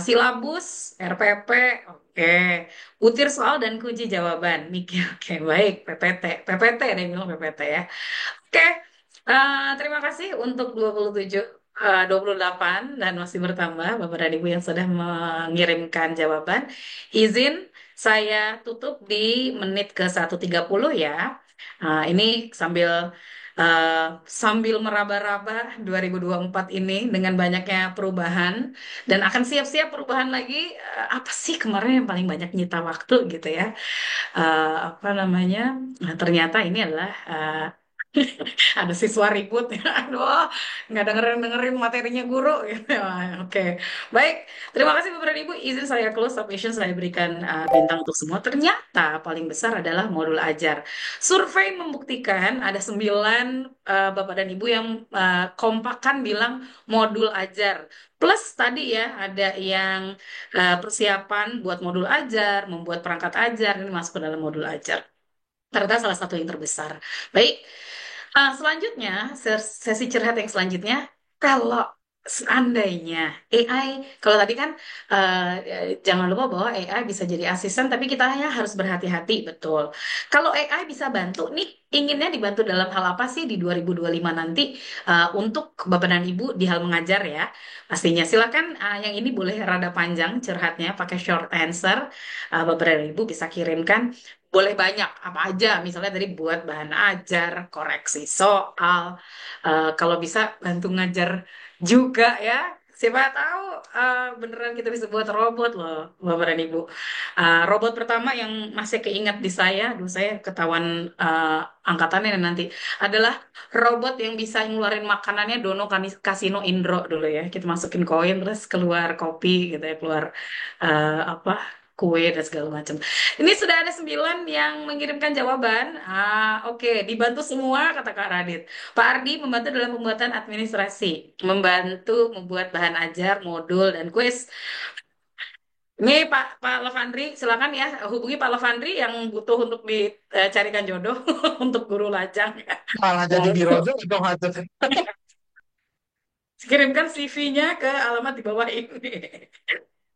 Silabus, RPP, oke. Butir soal dan kunci jawaban. Mikir, oke baik. PPT ada yang bilang PPT ya. Oke, terima kasih untuk 28 dan masih bertambah Bapak dan Ibu yang sudah mengirimkan jawaban. Izin saya tutup di menit ke 1:30 ya. Ini sambil uh, sambil meraba-raba 2024 ini dengan banyaknya perubahan dan akan siap-siap perubahan lagi. Apa sih kemarin yang paling banyak nyita waktu gitu ya? Apa namanya? Nah, ternyata ini adalah ada siswa ribut ya. Aduh, nggak dengerin materinya guru gitu. Oke, baik. Terima kasih Bapak dan Ibu. Izin saya close submission, saya berikan bintang untuk semua. Ternyata paling besar adalah modul ajar. Survei membuktikan ada 9 Bapak dan Ibu yang kompakan bilang modul ajar. Plus tadi ya ada yang persiapan buat modul ajar, membuat perangkat ajar, ini masuk ke dalam modul ajar. Ternyata salah satu yang terbesar. Baik, selanjutnya, sesi curhat yang selanjutnya, kalau seandainya AI, kalau tadi kan jangan lupa bahwa AI bisa jadi asisten, tapi kita hanya harus berhati-hati, betul. Kalau AI bisa bantu, nih inginnya dibantu dalam hal apa sih di 2025 nanti untuk Bapak dan Ibu di hal mengajar ya? Pastinya silakan yang ini boleh rada panjang curhatnya, pakai short answer. Bapak dan Ibu bisa kirimkan boleh banyak apa aja misalnya dari buat bahan ajar koreksi soal kalau bisa bantu ngajar juga ya siapa tahu beneran kita bisa buat robot loh Bapak dan Ibu. Robot pertama yang masih keingat di saya dulu saya ketahuan angkatannya nanti adalah robot yang bisa ngeluarin makanannya Dono Kasino Indro dulu ya kita masukin koin terus keluar kopi gitu ya keluar apa kue dan segala macam. Ini sudah ada 9 yang mengirimkan jawaban. Oke, dibantu semua kata Kak Radit. Pak Ardi membantu dalam pembuatan administrasi, membantu membuat bahan ajar, modul, dan kuis. Ini Pak Lavandri, silakan ya hubungi Pak Lavandri yang butuh untuk dicarikan jodoh untuk guru lajang. Malah jadi birojo dong atuh. Kirimkan CV-nya ke alamat di bawah ini.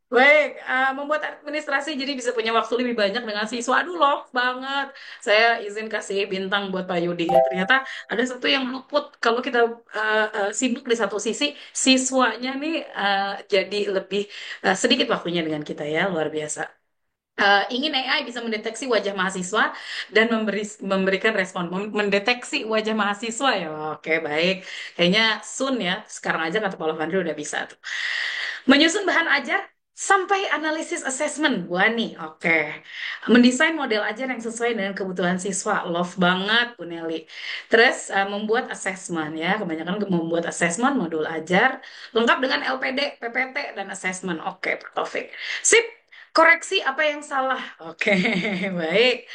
Baik, membuat administrasi jadi bisa punya waktu lebih banyak dengan siswa. Aduh, love banget. Saya izin kasih bintang buat Pak Yudi. Ternyata ada satu yang luput. Kalau kita sibuk di satu sisi, siswanya nih jadi lebih sedikit waktunya dengan kita ya, luar biasa. Ingin AI bisa mendeteksi wajah mahasiswa dan memberikan respon, mendeteksi wajah mahasiswa ya. Oke, baik. Kayaknya soon ya. Sekarang aja kata Pak Lavandri udah bisa tuh. Menyusun bahan ajar sampai analisis assessment. Wah nih, oke. Mendesain model ajar yang sesuai dengan kebutuhan siswa. Love banget, Bu Nelly. Terus membuat assessment ya. Kebanyakan membuat assessment, modul ajar. Lengkap dengan LPD, PPT, dan assessment. Oke, Pak Taufik. Sip. Koreksi apa yang salah. Oke, baik.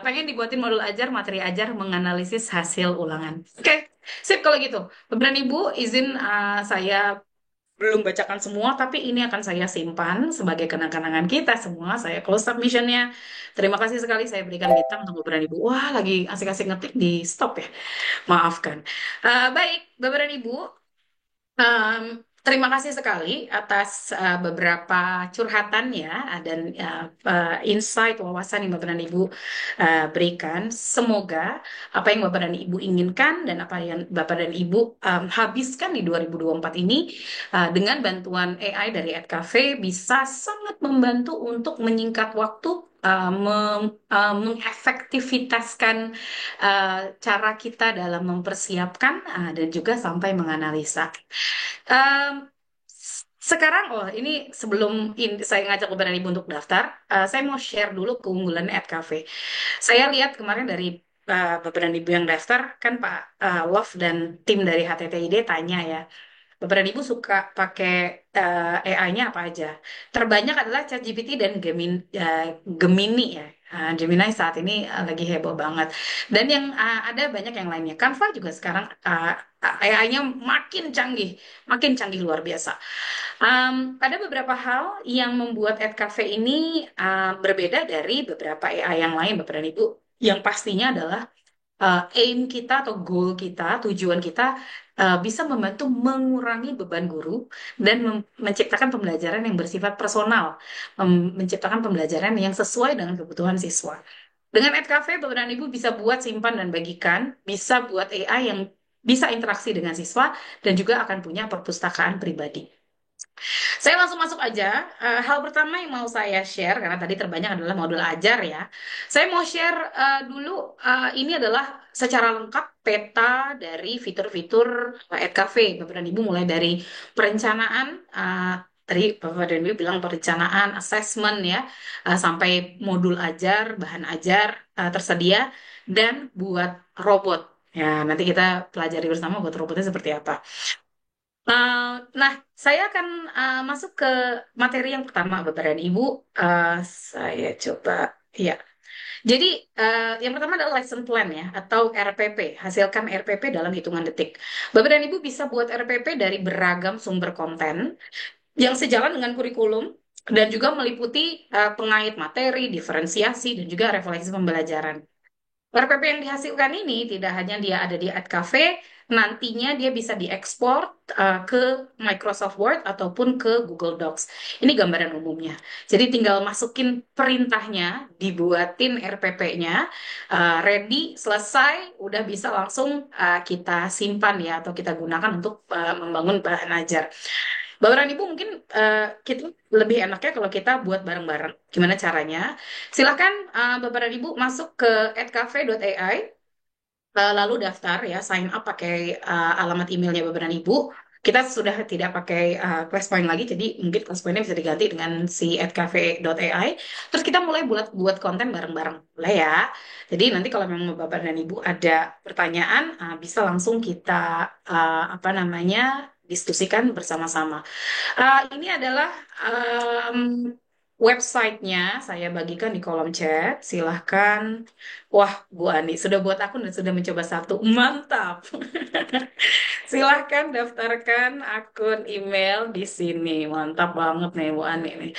Pengen dibuatin modul ajar, materi ajar, menganalisis hasil ulangan. Oke, sip kalau gitu. Bapak dan Ibu, izin saya belum bacakan semua, tapi ini akan saya simpan sebagai kenang-kenangan kita semua. Saya close submissionnya. Terima kasih sekali saya berikan bintang untuk Bapak dan Ibu. Wah, lagi asik-asik ngetik di stop ya. Maafkan. Baik, Bapak dan Ibu. Terima kasih sekali atas beberapa curhatan ya dan insight wawasan yang Bapak dan Ibu berikan. Semoga apa yang Bapak dan Ibu inginkan dan apa yang Bapak dan Ibu habiskan di 2024 ini dengan bantuan AI dari EdCafe bisa sangat membantu untuk menyingkat waktu mengefektivitaskan cara kita dalam mempersiapkan dan juga sampai menganalisa. Em, Sekarang, oh ini sebelum saya ngajak Bapak dan Ibu untuk daftar, saya mau share dulu keunggulan Cafe. Saya lihat kemarin dari Bapak dan Ibu yang daftar, kan Pak Love dan tim dari HTTID tanya ya, Bapak dan Ibu suka pakai AI-nya apa aja? Terbanyak adalah ChatGPT dan Gemini ya. Gemini saat ini lagi heboh banget. Dan yang ada banyak yang lainnya. Canva juga sekarang AI-nya makin canggih luar biasa. Ada beberapa hal yang membuat EdCafe ini berbeda dari beberapa AI yang lain, Bapak dan Ibu. Yang pastinya adalah aim kita atau goal kita, tujuan kita bisa membantu mengurangi beban guru dan menciptakan pembelajaran yang bersifat personal, menciptakan pembelajaran yang sesuai dengan kebutuhan siswa. Dengan EdCafe, Bapak dan Ibu bisa buat simpan dan bagikan, bisa buat AI yang bisa interaksi dengan siswa dan juga akan punya perpustakaan pribadi. Saya langsung masuk aja. Hal pertama yang mau saya share, karena tadi terbanyak adalah modul ajar ya. Saya mau share dulu, ini adalah secara lengkap peta dari fitur-fitur EdCafe. Bapak dan Ibu mulai dari perencanaan, tadi Bapak dan Ibu bilang perencanaan, assessment ya, sampai modul ajar, bahan ajar tersedia, dan buat robot. Ya, nanti kita pelajari bersama buat robotnya seperti apa. Nah, saya akan masuk ke materi yang pertama, Bapak dan Ibu. Saya coba, ya. Jadi, yang pertama adalah lesson plan ya, atau RPP. Hasilkan RPP dalam hitungan detik. Bapak dan Ibu bisa buat RPP dari beragam sumber konten yang sejalan dengan kurikulum dan juga meliputi pengait materi, diferensiasi, dan juga refleksi pembelajaran. RPP yang dihasilkan ini tidak hanya dia ada di AdCafe, nantinya dia bisa diekspor ke Microsoft Word ataupun ke Google Docs. Ini gambaran umumnya. Jadi tinggal masukin perintahnya, dibuatin RPP-nya, ready, selesai, udah bisa langsung kita simpan ya atau kita gunakan untuk membangun bahan ajar. Bapak dan Ibu mungkin kita lebih enaknya kalau kita buat bareng-bareng. Gimana caranya? Silahkan Bapak dan Ibu masuk ke edcafe.ai, lalu daftar ya, sign up pakai alamat emailnya Bapak dan Ibu. Kita sudah tidak pakai Classpoint lagi, jadi mungkin Classpointnya bisa diganti dengan si edcafe.ai. Terus kita mulai buat konten bareng-bareng, boleh ya. Jadi nanti kalau memang Bapak dan Ibu ada pertanyaan, bisa langsung kita apa namanya diskusikan bersama-sama. Ini adalah em, websitenya, saya bagikan di kolom chat. Silahkan. Wah, Bu Ani sudah buat akun dan sudah mencoba satu. Mantap. Silahkan daftarkan akun email di sini. Mantap banget nih Bu Ani nih.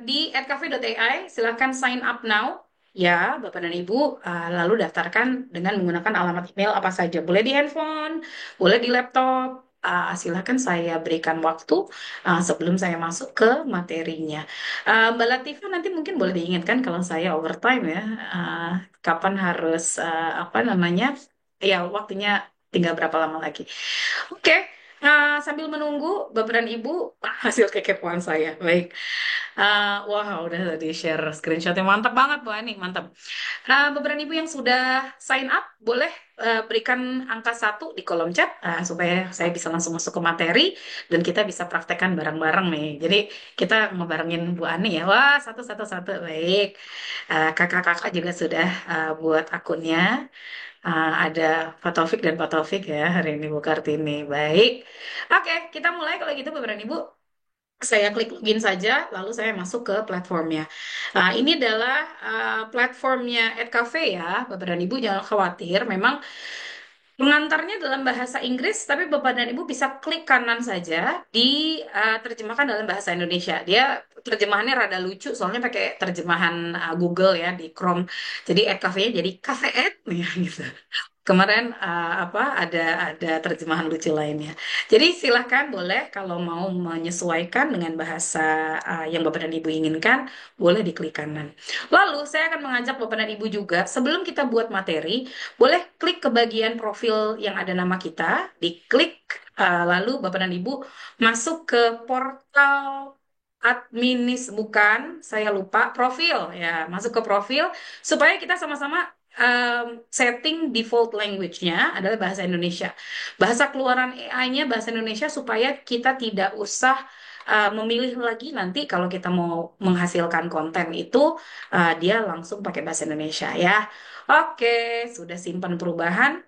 Di @cafe.ai silahkan sign up now. Ya, Bapak dan Ibu, lalu daftarkan dengan menggunakan alamat email apa saja. Boleh di handphone, boleh di laptop. Silahkan saya berikan waktu sebelum saya masuk ke materinya. Mbak Latifah nanti mungkin boleh diingatkan kalau saya overtime ya. Uh, Kapan harus apa namanya? Ya, waktunya tinggal berapa lama lagi. Oke, sambil menunggu Bapak dan Ibu hasil kekepoan saya. Baik. Wah, udah di share screenshotnya mantap banget Bu Ani, mantap. Bapak dan Ibu yang sudah sign up, boleh berikan angka 1 di kolom chat supaya saya bisa langsung masuk ke materi dan kita bisa praktekkan bareng-bareng nih. Jadi kita ngebarengin Bu Ani ya. Wah, satu satu satu. Baik. Kakak-kakak juga sudah buat akunnya. Ada Pak Taufik dan Pak Taufik ya hari ini Bu Kartini. Baik. Oke, kita mulai kalau gitu Bapak dan Ibu. Saya klik login saja, lalu saya masuk ke platformnya. Ini adalah platformnya Edcafe ya, Bapak dan Ibu jangan khawatir. Memang pengantarnya dalam bahasa Inggris, tapi Bapak dan Ibu bisa klik kanan saja di terjemahkan dalam bahasa Indonesia. Dia terjemahannya rada lucu, soalnya pakai terjemahan Google ya di Chrome. Jadi Edcafe-nya jadi cafe ed, ya gitu. Kemarin ada terjemahan lucu lainnya. Jadi silahkan boleh kalau mau menyesuaikan dengan bahasa yang Bapak dan Ibu inginkan, boleh diklik kanan. Lalu saya akan mengajak Bapak dan Ibu juga sebelum kita buat materi, boleh klik ke bagian profil yang ada nama kita, diklik lalu Bapak dan Ibu masuk ke portal bukan, saya lupa profil ya, masuk ke profil supaya kita sama-sama setting default language-nya adalah bahasa Indonesia. Bahasa keluaran AI-nya bahasa Indonesia supaya kita tidak usah memilih lagi nanti kalau kita mau menghasilkan konten itu dia langsung pakai bahasa Indonesia ya. Oke, sudah simpan perubahan,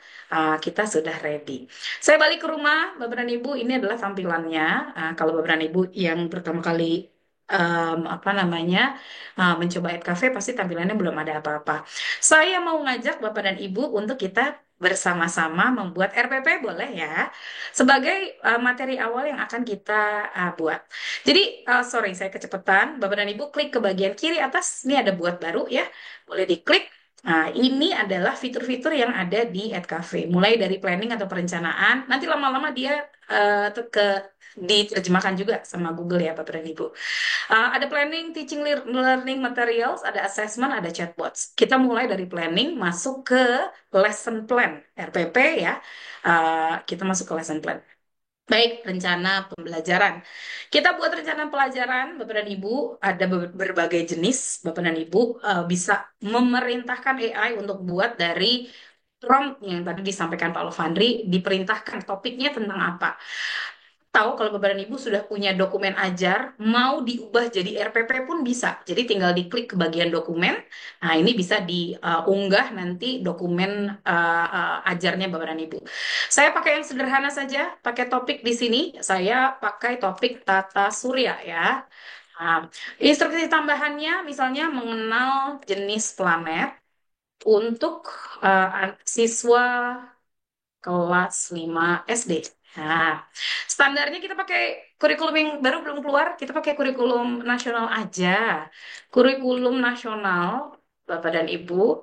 kita sudah ready. Saya balik ke rumah, Bapak dan Ibu, ini adalah tampilannya. Kalau Bapak dan Ibu yang pertama kali apa namanya mencoba Cafe pasti tampilannya belum ada apa-apa. Saya mau ngajak Bapak dan Ibu untuk kita bersama-sama membuat RPP boleh ya sebagai materi awal yang akan kita buat. Jadi sorry saya kecepatan. Bapak dan Ibu klik ke bagian kiri atas. Ini ada buat baru ya. Boleh diklik. Nah, ini adalah fitur-fitur yang ada di Cafe. Mulai dari planning atau perencanaan. Nanti lama-lama dia diterjemahkan juga sama Google ya Bapak dan Ibu. Ada planning, teaching, learning materials, ada assessment, ada chatbots. Kita mulai dari planning, masuk ke lesson plan, RPP ya. Kita masuk ke lesson plan. Baik, rencana pembelajaran. Kita buat rencana pelajaran, Bapak dan Ibu, ada berbagai jenis, Bapak dan Ibu bisa memerintahkan AI untuk buat dari prompt yang tadi disampaikan Pak Lovandri, diperintahkan topiknya tentang apa. Tahu kalau Bapak dan Ibu sudah punya dokumen ajar, mau diubah jadi RPP pun bisa. Jadi tinggal diklik ke bagian dokumen. Nah, ini bisa diunggah nanti dokumen ajarnya Bapak dan Ibu. Saya pakai yang sederhana saja, pakai topik di sini. Saya pakai topik tata surya ya. Nah, instruksi tambahannya misalnya mengenal jenis planet untuk siswa kelas 5 SD. Nah, standarnya kita pakai kurikulum yang baru belum keluar, kita pakai kurikulum nasional aja. Kurikulum nasional, Bapak dan Ibu,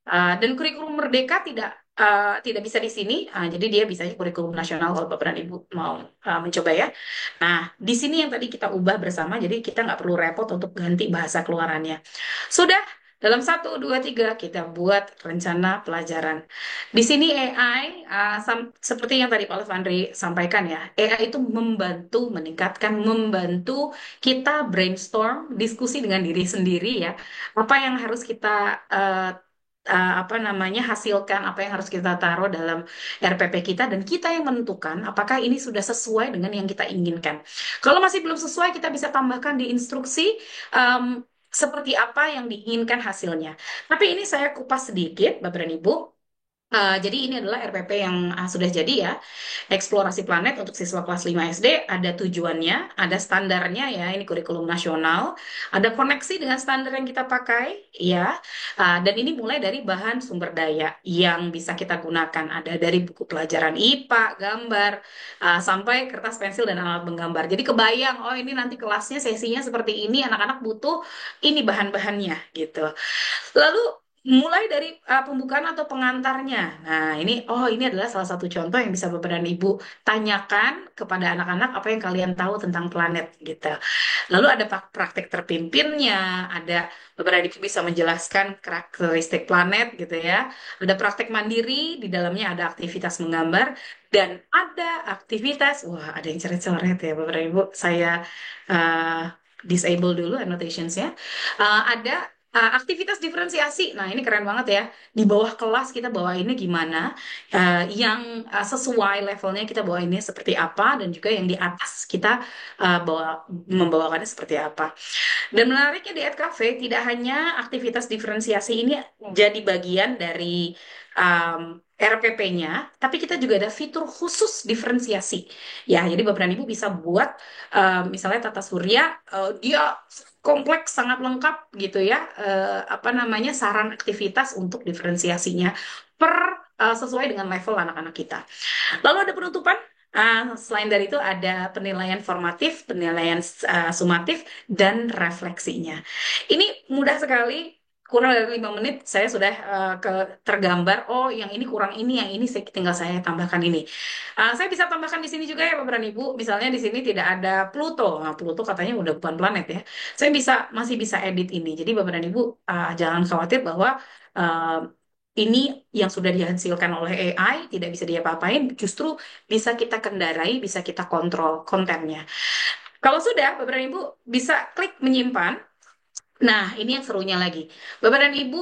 dan kurikulum Merdeka tidak bisa di sini. Jadi dia bisa kurikulum nasional kalau Bapak dan Ibu mau mencoba ya. Nah, di sini yang tadi kita ubah bersama, jadi kita nggak perlu repot untuk ganti bahasa keluarannya. Sudah, dalam satu, dua, tiga kita buat rencana pelajaran. Di sini AI, seperti yang tadi Pak Levandri sampaikan ya, AI itu membantu, meningkatkan, membantu kita brainstorm, diskusi dengan diri sendiri ya. Apa yang harus kita apa namanya hasilkan, apa yang harus kita taruh dalam RPP kita, dan kita yang menentukan apakah ini sudah sesuai dengan yang kita inginkan. Kalau masih belum sesuai, kita bisa tambahkan di instruksi seperti apa yang diinginkan hasilnya. Tapi ini saya kupas sedikit, Bapak dan Ibu. Jadi ini adalah RPP yang sudah jadi ya. Eksplorasi planet untuk siswa kelas 5 SD ada tujuannya, ada standarnya ya, ini kurikulum nasional, ada koneksi dengan standar yang kita pakai ya. Dan ini mulai dari bahan sumber daya yang bisa kita gunakan, ada dari buku pelajaran IPA, gambar, sampai kertas pensil dan alat menggambar. Jadi kebayang, oh ini nanti kelasnya sesinya seperti ini, anak-anak butuh ini bahan-bahannya gitu. Lalu mulai dari pembukaan atau pengantarnya. Nah, ini adalah salah satu contoh yang bisa Bapak dan Ibu tanyakan kepada anak-anak apa yang kalian tahu tentang planet gitu. Lalu ada praktek terpimpinnya, ada Bapak dan Ibu bisa menjelaskan karakteristik planet gitu ya. Ada praktek mandiri, di dalamnya ada aktivitas menggambar dan ada aktivitas, wah ada yang coret-coret ya Bapak dan Ibu. Saya uh, disable dulu annotationsnya. Ada aktivitas diferensiasi. Nah, ini keren banget ya. Di bawah kelas kita bawainnya gimana, yang sesuai levelnya kita bawainnya seperti apa, dan juga yang di atas kita membawakannya seperti apa. Dan menariknya di Cafe tidak hanya aktivitas diferensiasi ini jadi bagian dari RPP-nya, tapi kita juga ada fitur khusus diferensiasi. Ya, jadi Bapak dan Ibu bisa buat misalnya tata surya, dia kompleks sangat lengkap gitu ya, apa namanya saran aktivitas untuk diferensiasinya per sesuai dengan level anak-anak kita. Lalu ada penutupan. Selain dari itu ada penilaian formatif, penilaian sumatif, dan refleksinya. Ini mudah sekali, kurang dari 5 menit saya sudah tergambar, oh yang ini kurang ini, yang ini tinggal saya tambahkan ini. Saya bisa tambahkan di sini juga ya Bapak dan Ibu, misalnya di sini tidak ada Pluto. Nah, Pluto katanya udah bukan planet ya. Saya masih bisa edit ini. Jadi Bapak dan Ibu jangan khawatir bahwa uh, ini yang sudah dihasilkan oleh AI tidak bisa diapa-apain, justru bisa kita kendarai, bisa kita kontrol kontennya. Kalau sudah, Bapak dan Ibu bisa klik menyimpan. Nah, ini yang serunya lagi. Bapak dan Ibu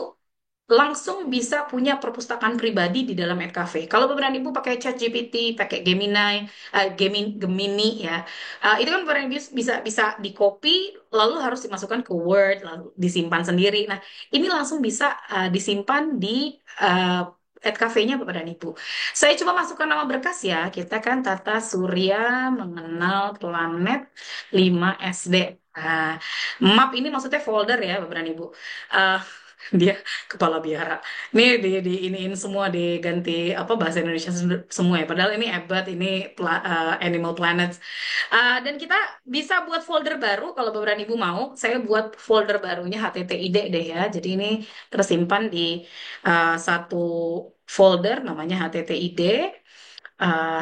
langsung bisa punya perpustakaan pribadi di dalam Edcafe. Kalau Bapak dan Ibu pakai ChatGPT, pakai Gemini ya, itu kan Bapak dan Ibu bisa bisa di copy, lalu harus dimasukkan ke Word, lalu disimpan sendiri. Nah, ini langsung bisa disimpan di Edcafe-nya Bapak dan Ibu. Saya coba masukkan nama berkas ya. Kita kan Tata Surya mengenal planet 5 SD. Nah, map ini maksudnya folder ya Bapak dan Ibu. Eh, dia kepala biara. Ini iniin semua diganti apa bahasa Indonesia semua ya. Padahal ini Abbott, ini Animal Planet. Dan kita bisa buat folder baru kalau Bapak dan Ibu mau. Saya buat folder barunya HTTID deh ya. Jadi ini tersimpan di satu folder namanya HTTID.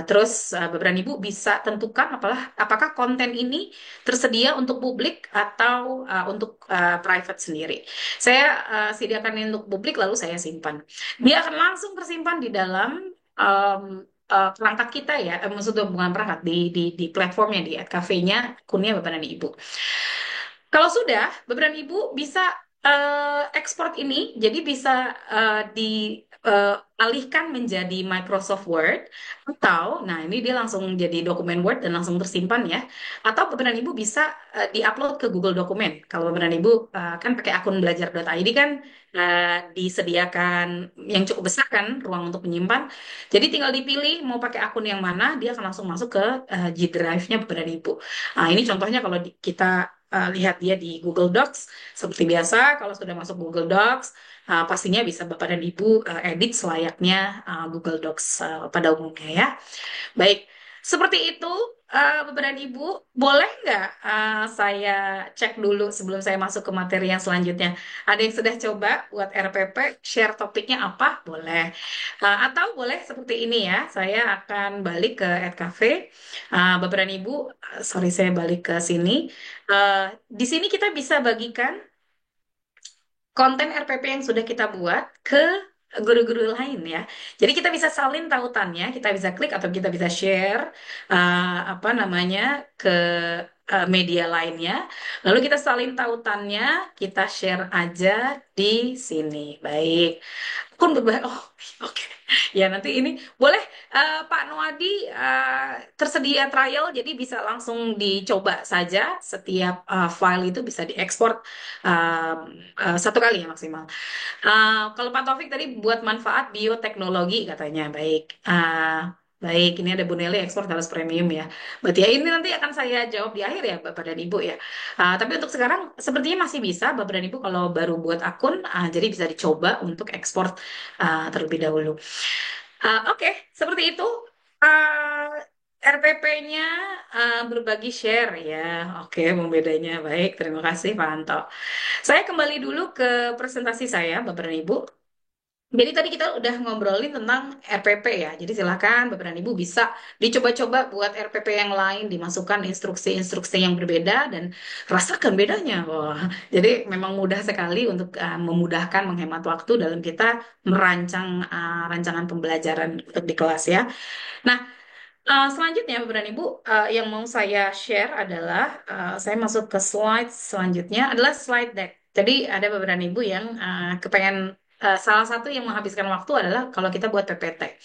Terus Bapak dan Ibu bisa tentukan apakah konten ini tersedia untuk publik atau untuk private sendiri. Saya sediakan ini untuk publik lalu saya simpan. Dia akan langsung tersimpan di dalam perangkat kita ya, maksudnya bukan perangkat di platformnya di cafe-nya akunnya Bapak dan Ibu. Kalau sudah, Bapak dan Ibu bisa ekspor ini, jadi bisa dialihkan menjadi Microsoft Word, atau, nah ini dia langsung jadi dokumen Word dan langsung tersimpan ya, atau Bapak dan Ibu bisa diupload ke Google Dokumen. Kalau Bapak dan Ibu kan pakai akun belajar.id kan disediakan yang cukup besar kan ruang untuk menyimpan. Jadi tinggal dipilih mau pakai akun yang mana, dia akan langsung masuk ke G Drive-nya Bapak dan Ibu. Nah, ini contohnya kalau kita lihat dia di Google Docs seperti biasa. Kalau sudah masuk Google Docs, pastinya bisa Bapak dan Ibu edit selayaknya Google Docs pada umumnya ya. Baik, seperti itu Bapak dan Ibu. Boleh nggak saya cek dulu sebelum saya masuk ke materi yang selanjutnya? Ada yang sudah coba buat RPP, share topiknya apa? Boleh. Atau boleh seperti ini ya, saya akan balik ke @cafe. Bapak dan Ibu, sorry saya balik ke sini. Di sini kita bisa bagikan konten RPP yang sudah kita buat ke guru-guru lain ya. Jadi kita bisa salin tautannya, kita bisa klik atau kita bisa share apa namanya ke media lainnya. Lalu kita salin tautannya, kita share aja di sini. Baik. Akun berbahan. Oh, oke. Ya nanti ini boleh Pak Nuadi tersedia trial, jadi bisa langsung dicoba saja. Setiap file itu bisa diekspor um, satu kali ya maksimal. Kalau Pak Taufik tadi buat manfaat bioteknologi katanya, baik. Baik, ini ada Bu Neli ekspor harus premium ya. Berarti ya ini nanti akan saya jawab di akhir ya Bapak dan Ibu ya. Tapi untuk sekarang sepertinya masih bisa Bapak dan Ibu kalau baru buat akun, jadi bisa dicoba untuk ekspor terlebih dahulu. Oke, seperti itu. RPP-nya berbagi share ya. Oke, pembedanya baik. Terima kasih Pak Anto. Saya kembali dulu ke presentasi saya, Bapak dan Ibu. Jadi tadi kita udah ngobrolin tentang RPP ya. Jadi silakan Bapak dan Ibu bisa dicoba-coba buat RPP yang lain, dimasukkan instruksi-instruksi yang berbeda dan rasakan bedanya. Wah, jadi memang mudah sekali untuk memudahkan menghemat waktu dalam kita merancang rancangan pembelajaran untuk di kelas ya. Nah, selanjutnya, Bapak dan Ibu, yang mau saya share adalah saya masuk ke slide selanjutnya adalah slide deck. Jadi ada Bapak dan Ibu yang kepengen salah satu yang menghabiskan waktu adalah kalau kita buat PPT.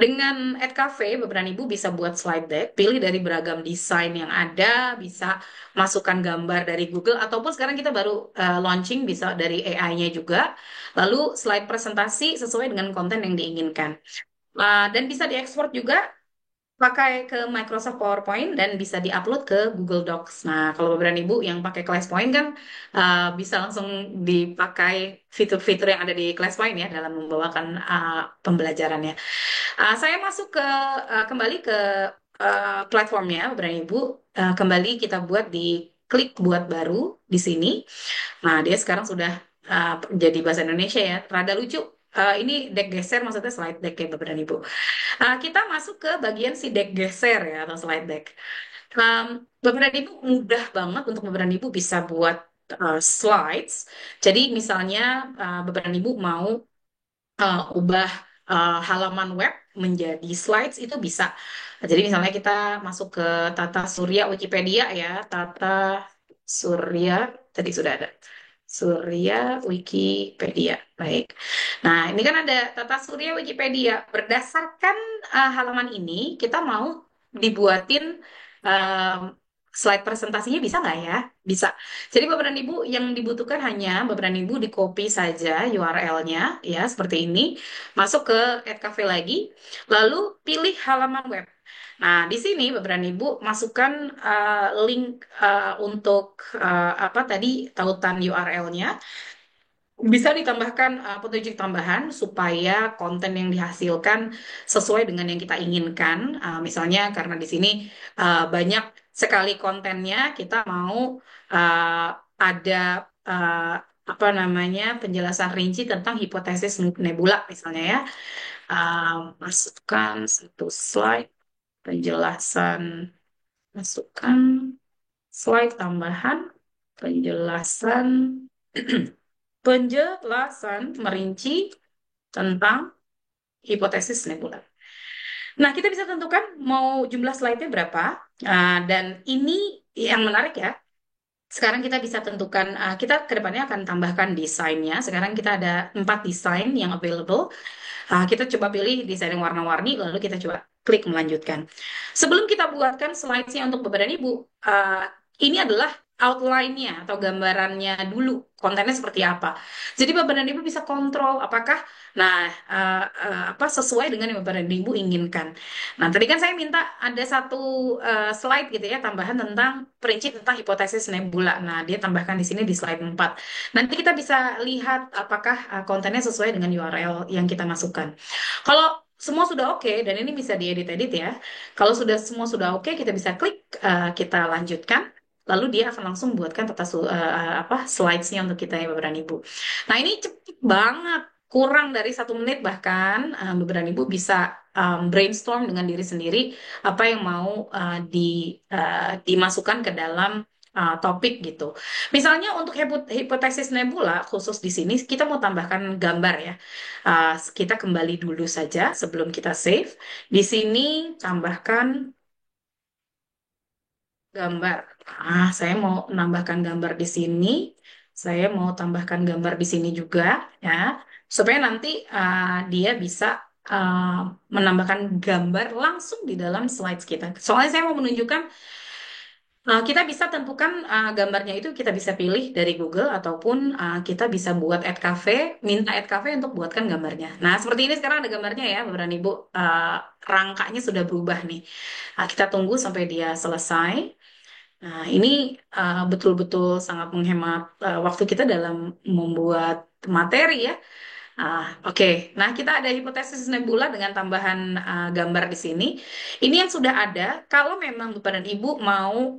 Dengan @cafe, Bapak dan Ibu bisa buat slide deck, pilih dari beragam desain yang ada, bisa masukkan gambar dari Google, ataupun sekarang kita baru launching bisa dari AI-nya juga. Lalu slide presentasi sesuai dengan konten yang diinginkan. Dan bisa diekspor juga pakai ke Microsoft PowerPoint dan bisa diupload ke Google Docs. Nah, kalau Bapak dan Ibu yang pakai ClassPoint kan bisa langsung dipakai fitur-fitur yang ada di ClassPoint ya dalam membawakan pembelajarannya. Saya masuk ke kembali ke platformnya, Bapak dan Ibu. Kembali kita buat di klik buat baru di sini. Nah, dia sekarang sudah jadi bahasa Indonesia ya. Rada lucu. Ini deck geser maksudnya slide deck ya Bapak dan Ibu. Kita masuk ke bagian si deck geser ya atau slide deck. Bapak dan Ibu mudah banget untuk Bapak dan Ibu bisa buat slides. Jadi misalnya Bapak dan Ibu mau ubah halaman web menjadi slides itu bisa. Jadi misalnya kita masuk ke Tata Surya Wikipedia ya, Tata Surya tadi sudah ada. Surya Wikipedia. Baik. Nah, ini kan ada Tata Surya Wikipedia. Berdasarkan halaman ini, kita mau dibuatin um, slide presentasinya bisa nggak ya? Bisa. Jadi Bapak dan Ibu yang dibutuhkan hanya Bapak dan Ibu di copy saja URL-nya ya seperti ini, masuk ke @cafe lagi, lalu pilih halaman web. Nah, di sini Bapak dan Ibu masukkan link untuk apa tadi tautan URL-nya. Bisa ditambahkan petunjuk tambahan supaya konten yang dihasilkan sesuai dengan yang kita inginkan. Misalnya karena di sini banyak sekali kontennya, kita mau uh, ada uh, apa namanya penjelasan rinci tentang hipotesis nebula misalnya ya. Masukkan satu slide penjelasan, masukkan slide tambahan penjelasan penjelasan merinci tentang hipotesis nebula. Nah, kita bisa tentukan mau jumlah slide-nya berapa. Dan ini yang menarik ya. Sekarang kita bisa tentukan, kita ke depannya akan tambahkan desainnya. Sekarang kita ada 4 desain yang available. Kita coba pilih desain yang warna-warni, lalu kita coba klik melanjutkan. Sebelum kita buatkan slides-nya untuk Bapak dan Ibu, ini adalah outline-nya atau gambarannya dulu, kontennya seperti apa. Jadi Bapak dan Ibu bisa kontrol apakah, nah, apa sesuai dengan yang Bapak dan Ibu inginkan. Nah, tadi kan saya minta ada satu slide gitu ya, tambahan tentang perinci tentang hipotesis nebula. Nah, dia tambahkan di sini di slide 4. Nanti kita bisa lihat apakah kontennya sesuai dengan URL yang kita masukkan. Kalau semua sudah oke, dan ini bisa diedit-edit ya. Kalau semua sudah oke, kita bisa klik, kita lanjutkan. Lalu dia akan langsung buatkan apa slides-nya untuk kita ya Bapak dan Ibu. Nah ini cepet banget, kurang dari 1 menit bahkan Bapak dan Ibu bisa brainstorm dengan diri sendiri apa yang mau dimasukkan ke dalam topik gitu. Misalnya untuk hipotesis nebula khusus di sini kita mau tambahkan gambar ya. Kita kembali dulu saja sebelum kita save. Di sini tambahkan gambar. Saya mau menambahkan gambar di sini. Saya mau tambahkan gambar di sini juga ya, supaya nanti dia bisa menambahkan gambar langsung di dalam slides kita. Soalnya saya mau menunjukkan kita bisa tentukan gambarnya itu kita bisa pilih dari Google ataupun kita bisa buat ad cafe, minta ad cafe untuk buatkan gambarnya. Nah, seperti ini sekarang ada gambarnya ya, Bapak dan Ibu. Rangkanya sudah berubah nih. Kita tunggu sampai dia selesai. Nah, ini betul-betul sangat menghemat waktu kita dalam membuat materi ya. Oke. Nah, kita ada hipotesis nebula dengan tambahan gambar di sini. Ini yang sudah ada. Kalau memang Bapak dan Ibu mau,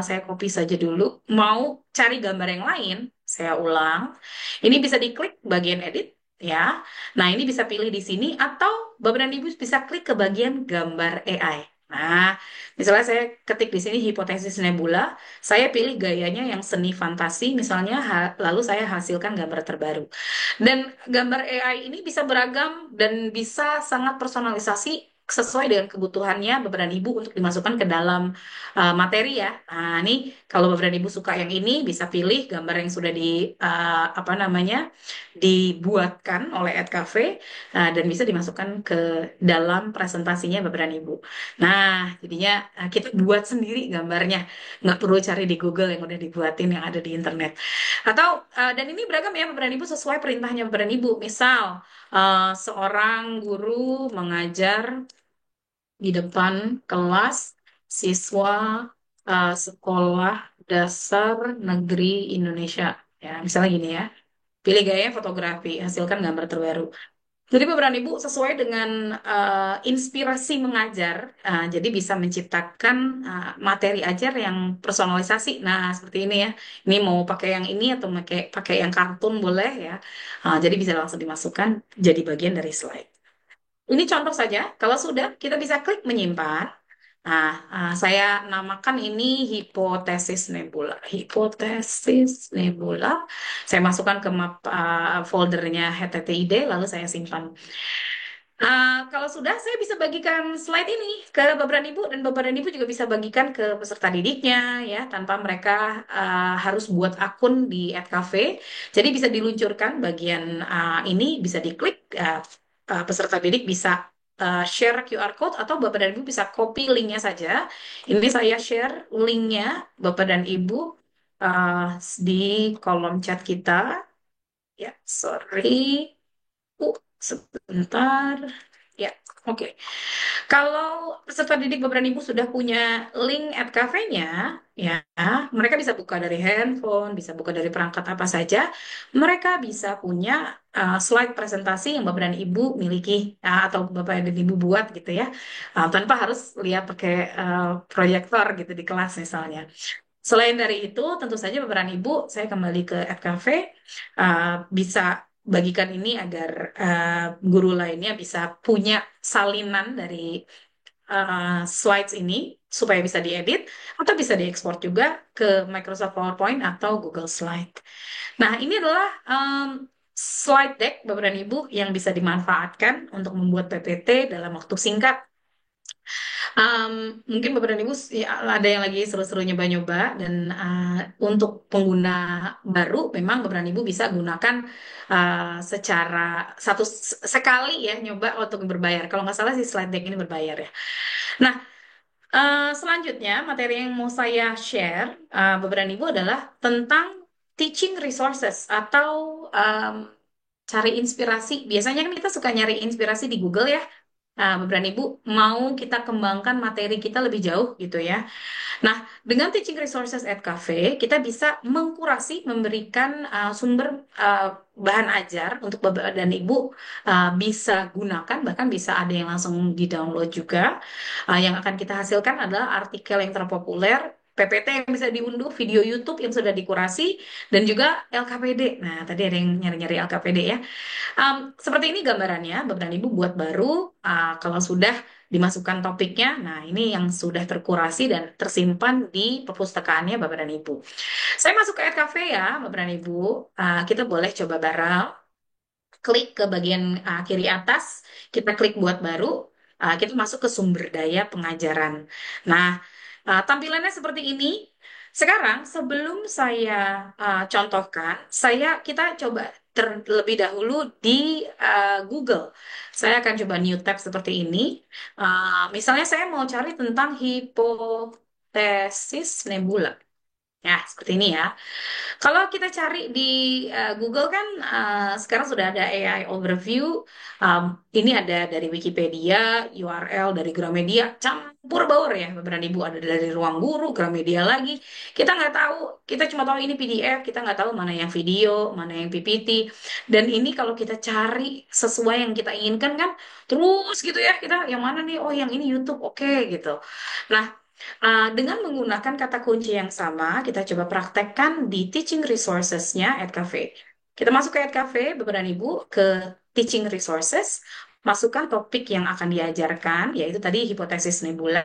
saya copy saja dulu, mau cari gambar yang lain, saya ulang. Ini bisa diklik bagian edit, ya. Nah, ini bisa pilih di sini, atau Bapak dan Ibu bisa klik ke bagian gambar AI. Nah, misalnya saya ketik di sini hipotesis nebula, saya pilih gayanya yang seni fantasi, misalnya, lalu saya hasilkan gambar terbaru. Dan gambar AI ini bisa beragam dan bisa sangat personalisasi sesuai dengan kebutuhannya Bapak dan Ibu untuk dimasukkan ke dalam materi ya. Nah, ini kalau Bapak dan Ibu suka yang ini bisa pilih gambar yang sudah apa namanya dibuatkan oleh @cafe dan bisa dimasukkan ke dalam presentasinya Bapak dan Ibu. Nah, jadinya kita buat sendiri gambarnya, nggak perlu cari di Google yang udah dibuatin yang ada di internet. Atau dan ini beragam ya Bapak dan Ibu sesuai perintahnya Bapak dan Ibu. Misal seorang guru mengajar di depan kelas siswa sekolah dasar negeri Indonesia. Ya, misalnya gini ya. Pilih gaya fotografi, hasilkan gambar terbaru. Jadi Bapak dan Ibu sesuai dengan inspirasi mengajar, jadi bisa menciptakan materi ajar yang personalisasi. Nah, seperti ini ya. Ini mau pakai yang ini atau pakai pakai yang kartun boleh ya. Jadi bisa langsung dimasukkan jadi bagian dari slide. Ini contoh saja. Kalau sudah, kita bisa klik menyimpan. Nah, saya namakan ini hipotesis nebula. Hipotesis nebula. Saya masukkan ke map foldernya HTTID, lalu saya simpan. Kalau sudah, saya bisa bagikan slide ini ke Bapak dan Ibu, dan Bapak dan Ibu juga bisa bagikan ke peserta didiknya, ya, tanpa mereka harus buat akun di @cafe. Jadi bisa diluncurkan bagian ini, bisa diklik, peserta didik bisa share QR code, atau Bapak dan Ibu bisa copy linknya saja. Ini saya share linknya, Bapak dan Ibu, di kolom chat kita. Ya, sorry. Sebentar. Ya, oke. Kalau peserta didik Bapak dan Ibu sudah punya link cafe-nya, ya, mereka bisa buka dari handphone, bisa buka dari perangkat apa saja. Mereka bisa punya slide presentasi yang Bapak dan Ibu miliki, atau Bapak dan Ibu buat gitu ya, tanpa harus lihat pakai proyektor gitu di kelas misalnya. Selain dari itu, tentu saja Bapak dan Ibu, saya kembali ke cafe, bisa bagikan ini agar guru lainnya bisa punya salinan dari slides ini supaya bisa diedit atau bisa diekspor juga ke Microsoft PowerPoint atau Google Slide. Nah, ini adalah slide deck Bapak dan Ibu yang bisa dimanfaatkan untuk membuat PPT dalam waktu singkat. Mungkin beberapa ibu ya, ada yang lagi seru-seru nyoba-nyoba dan untuk pengguna baru memang beberapa ibu bisa gunakan secara sekali ya nyoba untuk berbayar. Kalau nggak salah si slide deck ini berbayar ya. Nah, selanjutnya materi yang mau saya share beberapa ibu adalah tentang teaching resources atau cari inspirasi. Biasanya kan kita suka nyari inspirasi di Google ya. Beberapa ibu mau kita kembangkan materi kita lebih jauh gitu ya. Nah, dengan Teaching Resources at Cafe, kita bisa mengkurasi, memberikan sumber bahan ajar untuk Bapak dan Ibu bisa gunakan, bahkan bisa ada yang langsung di-download juga. Yang akan kita hasilkan adalah artikel yang terpopuler, PPT yang bisa diunduh, video YouTube yang sudah dikurasi, dan juga LKPD. Nah, tadi ada yang nyari-nyari LKPD ya. Seperti ini gambarannya, Bapak dan Ibu buat baru, kalau sudah dimasukkan topiknya, nah ini yang sudah terkurasi dan tersimpan di perpustakaannya Bapak dan Ibu. Saya masuk ke Cafe ya, Bapak dan Ibu. Kita boleh coba bareng, klik ke bagian kiri atas, kita klik buat baru, kita masuk ke sumber daya pengajaran. Nah, tampilannya seperti ini. Sekarang sebelum saya contohkan, kita coba terlebih dahulu di Google. Saya akan coba new tab seperti ini. Misalnya saya mau cari tentang hipotesis nebula. Ya, seperti ini ya. Kalau kita cari di Google kan sekarang sudah ada AI overview. Um, ini ada dari Wikipedia, URL dari Gramedia, campur baur ya, beberapa ibu ada dari Ruang Guru, Gramedia lagi. Kita nggak tahu, kita cuma tahu ini PDF, kita nggak tahu mana yang video, mana yang PPT. Dan ini kalau kita cari sesuai yang kita inginkan kan, terus gitu ya, kita yang mana nih? Oh, yang ini YouTube, oke gitu. Nah, dengan menggunakan kata kunci yang sama, kita coba praktekkan di teaching resources-nya @cafe. Kita masuk ke @cafe, Bapak dan Ibu, ke teaching resources, masukkan topik yang akan diajarkan, yaitu tadi hipotesis nebula,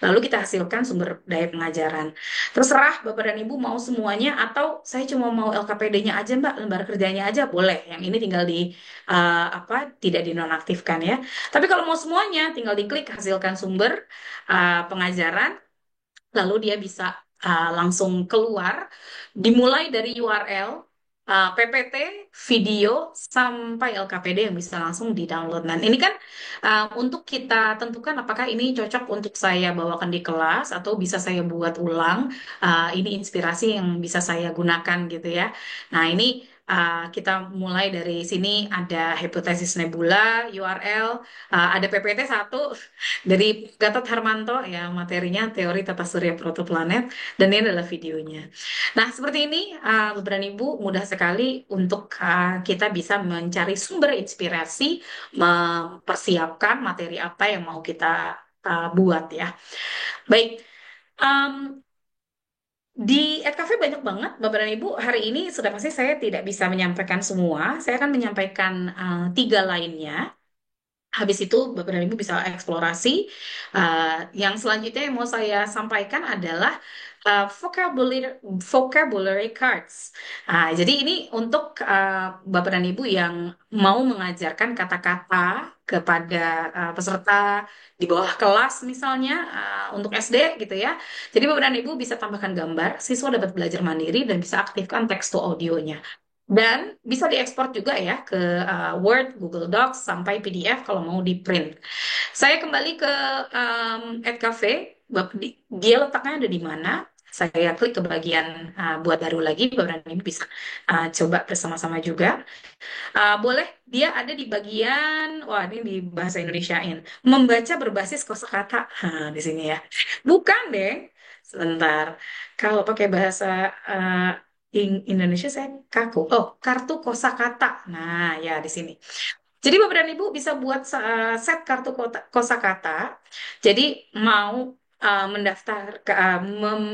lalu kita hasilkan sumber daya pengajaran. Terserah Bapak dan Ibu mau semuanya, atau saya cuma mau LKPD-nya aja Mbak, lembar kerjanya aja, boleh. Yang ini tinggal tidak dinonaktifkan ya. Tapi kalau mau semuanya, tinggal diklik hasilkan sumber pengajaran, lalu dia bisa langsung keluar, dimulai dari URL, PPT, video, sampai LKPD yang bisa langsung di-download. Dan ini kan untuk kita tentukan apakah ini cocok untuk saya bawakan di kelas atau bisa saya buat ulang. Ini inspirasi yang bisa saya gunakan gitu ya. Nah, ini kita mulai dari sini ada hipotesis nebula, URL, ada PPT satu dari Gatot Harmanto ya, materinya teori tata surya protoplanet, dan ini adalah videonya. Nah, seperti ini beberapa ibu mudah sekali untuk kita bisa mencari sumber inspirasi, mempersiapkan materi apa yang mau kita buat ya. Baik, um, di Cafe banyak banget Bapak dan Ibu. Hari ini sudah pasti saya tidak bisa menyampaikan semua. Saya akan menyampaikan tiga lainnya. Habis itu Bapak dan Ibu bisa eksplorasi. Yang selanjutnya yang mau saya sampaikan adalah vocabulary cards. Jadi ini untuk Bapak dan Ibu yang mau mengajarkan kata-kata kepada peserta di bawah kelas misalnya untuk SD gitu ya. Jadi Bapak dan Ibu bisa tambahkan gambar, siswa dapat belajar mandiri dan bisa aktifkan teks to audionya. Dan bisa diekspor juga ya ke Word, Google Docs, sampai PDF kalau mau di print. Saya kembali ke @cafe, dia letaknya ada di mana? Saya klik ke bagian buat baru lagi, Bapak dan Ibu bisa coba bersama-sama juga. Boleh, dia ada di bagian, wah ini di bahasa Indonesiain, membaca berbasis kosakata. Di sini ya. Bukan deh, sebentar. Kalau pakai bahasa uh, Indonesia saya kaku. Oh, kartu kosakata. Nah, ya di sini. Jadi Bapak dan Ibu bisa buat set kartu kosakata. Jadi mau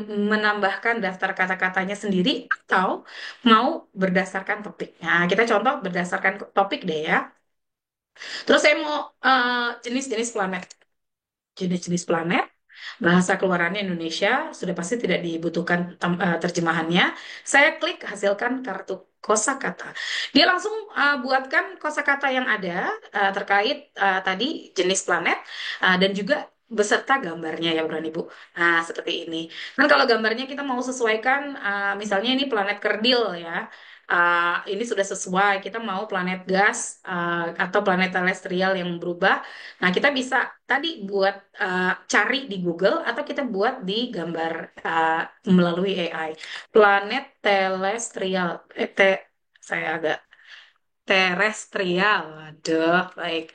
menambahkan daftar kata-katanya sendiri atau mau berdasarkan topik. Nah, kita contoh berdasarkan topik deh ya. Terus saya mau jenis-jenis planet. Jenis-jenis planet, bahasa keluarannya Indonesia, sudah pasti tidak dibutuhkan terjemahannya. Saya klik hasilkan kartu kosakata. Dia langsung buatkan kosakata yang ada terkait tadi jenis planet dan juga beserta gambarnya ya Bapak Ibu. Nah, seperti ini. Kan kalau gambarnya kita mau sesuaikan, misalnya ini planet kerdil ya. Ini sudah sesuai, kita mau planet gas atau planet terestrial yang berubah. Nah, kita bisa tadi buat cari di Google atau kita buat di gambar melalui AI. Planet terestrial, saya agak terestrial. Waduh, baik.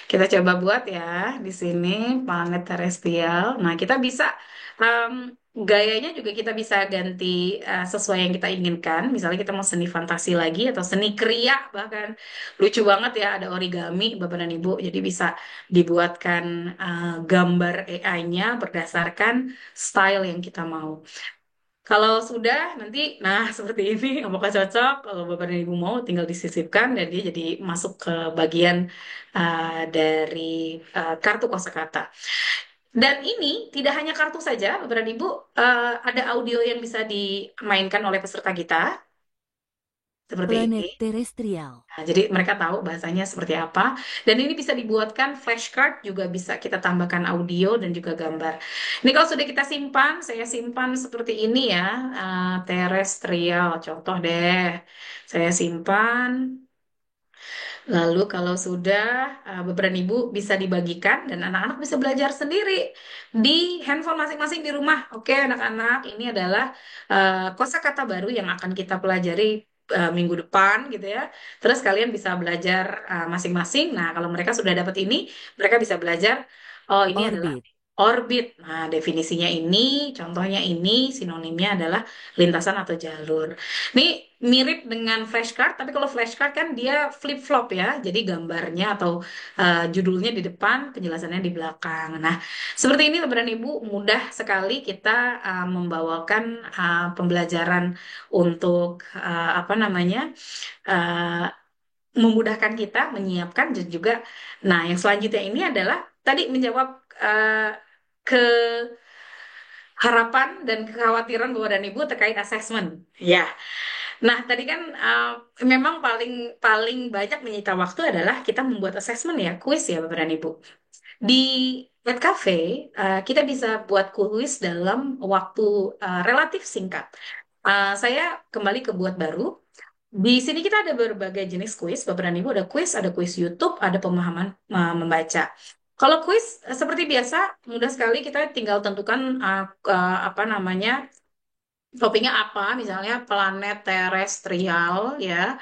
Kita coba buat ya di sini planet terestrial. Nah, kita bisa em, gayanya juga kita bisa ganti sesuai yang kita inginkan. Misalnya kita mau seni fantasi lagi atau seni kriya bahkan lucu banget ya ada origami Bapak dan Ibu. Jadi bisa dibuatkan gambar AI-nya berdasarkan style yang kita mau. Kalau sudah nanti, nah seperti ini, apakah cocok? Kalau Bapak dan Ibu mau, tinggal disisipkan dan dia jadi masuk ke bagian dari kartu kosakata. Dan ini tidak hanya kartu saja, Bapak dan Ibu, ada audio yang bisa dimainkan oleh peserta kita seperti ini. Planet terestrial. Nah, jadi mereka tahu bahasanya seperti apa. Dan ini bisa dibuatkan flashcard, juga bisa kita tambahkan audio dan juga gambar. Ini kalau sudah kita simpan, saya simpan seperti ini ya, terestrial. Contoh deh, saya simpan. Lalu kalau sudah, Bapak dan Ibu bisa dibagikan dan anak-anak bisa belajar sendiri di handphone masing-masing di rumah. Oke, anak-anak, ini adalah kosakata baru yang akan kita pelajari minggu depan gitu ya. Terus kalian bisa belajar masing-masing. Nah, kalau mereka sudah dapat ini, mereka bisa belajar, oh ini adalah Orbit. orbit. Nah, definisinya ini, contohnya ini, sinonimnya adalah lintasan atau jalur. Ini mirip dengan flashcard, tapi kalau flashcard kan dia flip-flop ya, jadi gambarnya atau judulnya di depan, penjelasannya di belakang. Nah, seperti ini Bapak dan Ibu, mudah sekali kita membawakan pembelajaran untuk apa namanya, uh, memudahkan kita menyiapkan dan juga. Nah, yang selanjutnya ini adalah tadi menjawab harapan dan kekhawatiran Bapak dan Ibu terkait asesmen. Ya. Nah, tadi kan memang paling paling banyak menyita waktu adalah kita membuat asesmen ya, kuis ya Bapak dan Ibu. Di Web Cafe, kita bisa buat kuis dalam waktu relatif singkat. Saya kembali ke buat baru. Di sini kita ada berbagai jenis kuis, Bapak dan Ibu, ada kuis YouTube, ada pemahaman membaca. Kalau kuis seperti biasa, mudah sekali kita tinggal tentukan apa namanya topiknya apa, misalnya planet terestrial ya,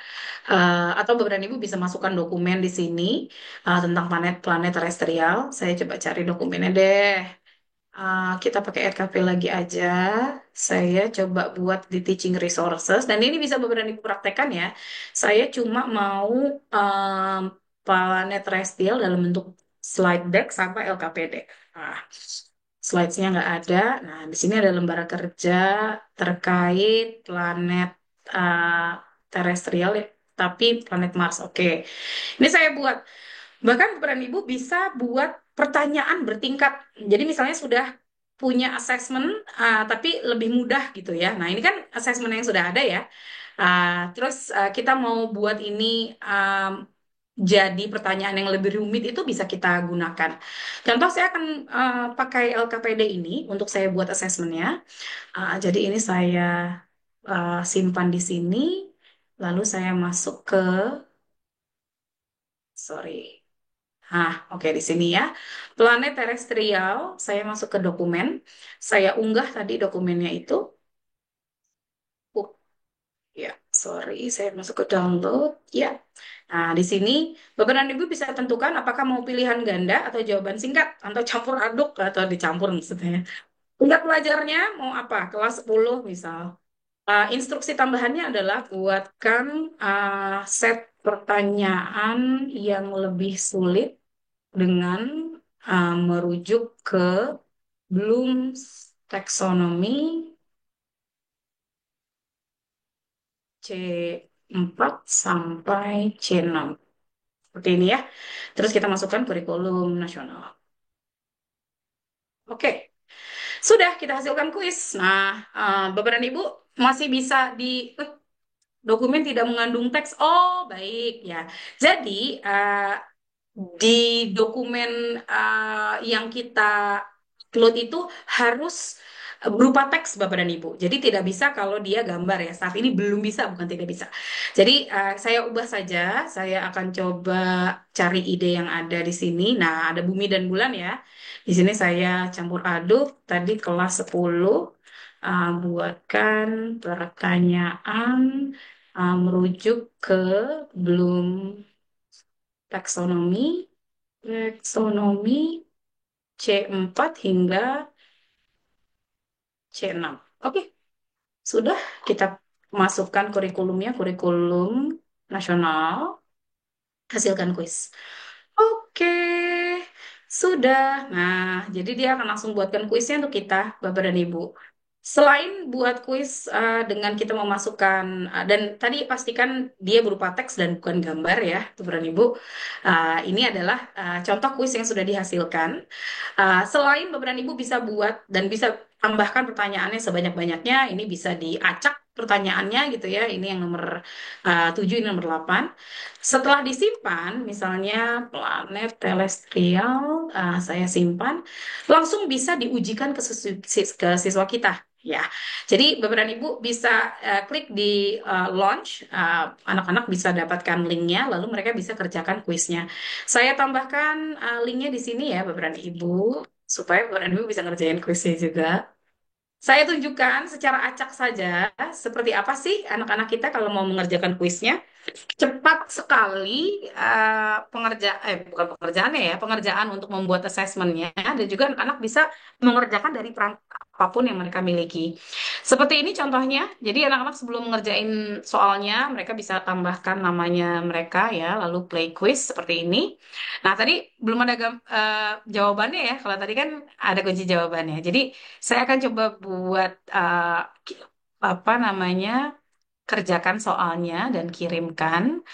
atau Bapak dan Ibu bisa masukkan dokumen di sini tentang planet-planet terestrial. Saya coba cari dokumennya deh. Kita pakai RKP lagi aja. Saya coba buat di teaching resources dan ini bisa Bapak dan Ibu praktekkan ya. Saya cuma mau um, planet terrestrial dalam bentuk slide deck sampai LKPD. Nah, slides-nya nggak ada. Nah, di sini ada lembar kerja terkait planet uh, terestrial ya, tapi planet Mars. Oke, ini saya buat. Bahkan Bapak dan Ibu bisa buat pertanyaan bertingkat. Jadi misalnya sudah punya assessment, tapi lebih mudah gitu ya. Nah, ini kan assessment yang sudah ada ya. Terus kita mau buat ini jadi pertanyaan yang lebih rumit itu bisa kita gunakan. Contoh saya akan pakai LKPD ini untuk saya buat assessmentnya. Jadi ini saya simpan di sini, lalu saya masuk ke, sorry. Oke di sini ya. Planet terestrial, saya masuk ke dokumen. Saya unggah tadi dokumennya itu. Oh, ya, sorry, saya masuk ke download. Ya. Nah, di sini Bapak dan Ibu bisa tentukan apakah mau pilihan ganda atau jawaban singkat atau campur aduk atau dicampur maksudnya. Tingkat pelajarnya mau apa? Kelas 10 misal. Instruksi tambahannya adalah buatkan set pertanyaan yang lebih sulit dengan merujuk ke Bloom's Taxonomy C4 sampai C6. Seperti ini ya. Terus kita masukkan kurikulum nasional. Oke, sudah kita hasilkan kuis. Nah, Bapak dan Ibu masih bisa dokumen tidak mengandung teks. Oh, baik ya. Jadi, di dokumen yang kita upload itu harus berupa teks Bapak dan Ibu. Jadi tidak bisa kalau dia gambar ya. Saat ini belum bisa, bukan tidak bisa. Jadi saya ubah saja. Saya akan coba cari ide yang ada di sini. Nah, ada bumi dan bulan ya. Di sini saya campur aduk. Tadi kelas 10 buatkan pertanyaan merujuk ke belum taksonomi, taksonomi C4 hingga C6. Oke, sudah kita masukkan kurikulumnya, kurikulum nasional, hasilkan kuis. Oke, sudah. Nah, jadi dia akan langsung buatkan kuisnya untuk kita, Bapak dan Ibu. Selain buat kuis dengan kita memasukkan, dan tadi pastikan dia berupa teks dan bukan gambar ya, Bapak dan Ibu. Ini adalah contoh kuis yang sudah dihasilkan. Selain Bapak dan Ibu bisa buat dan bisa tambahkan pertanyaannya sebanyak-banyaknya, ini bisa diacak pertanyaannya gitu ya. Ini yang nomor 7, ini nomor 8. Setelah disimpan, misalnya planet telestrial, saya simpan, langsung bisa diujikan ke siswa kita. Ya, jadi Bapak dan Ibu bisa klik di launch, anak-anak bisa dapatkan linknya, lalu mereka bisa kerjakan kuisnya. Saya tambahkan linknya di sini ya, Bapak dan Ibu, supaya Bapak dan Ibu bisa ngerjain kuisnya juga. Saya tunjukkan secara acak saja seperti apa sih anak-anak kita kalau mau mengerjakan kuisnya. Cepat sekali bukan pekerjaannya ya, pengerjaan untuk membuat asesmennya dan juga anak-anak bisa mengerjakan dari perangkat apapun yang mereka miliki. Seperti ini contohnya. Jadi anak-anak sebelum mengerjain soalnya mereka bisa tambahkan namanya mereka ya, lalu play quiz seperti ini. Nah, tadi belum ada jawabannya ya. Kalau tadi kan ada kunci jawabannya. Jadi saya akan coba buat apa namanya, kerjakan soalnya dan kirimkan.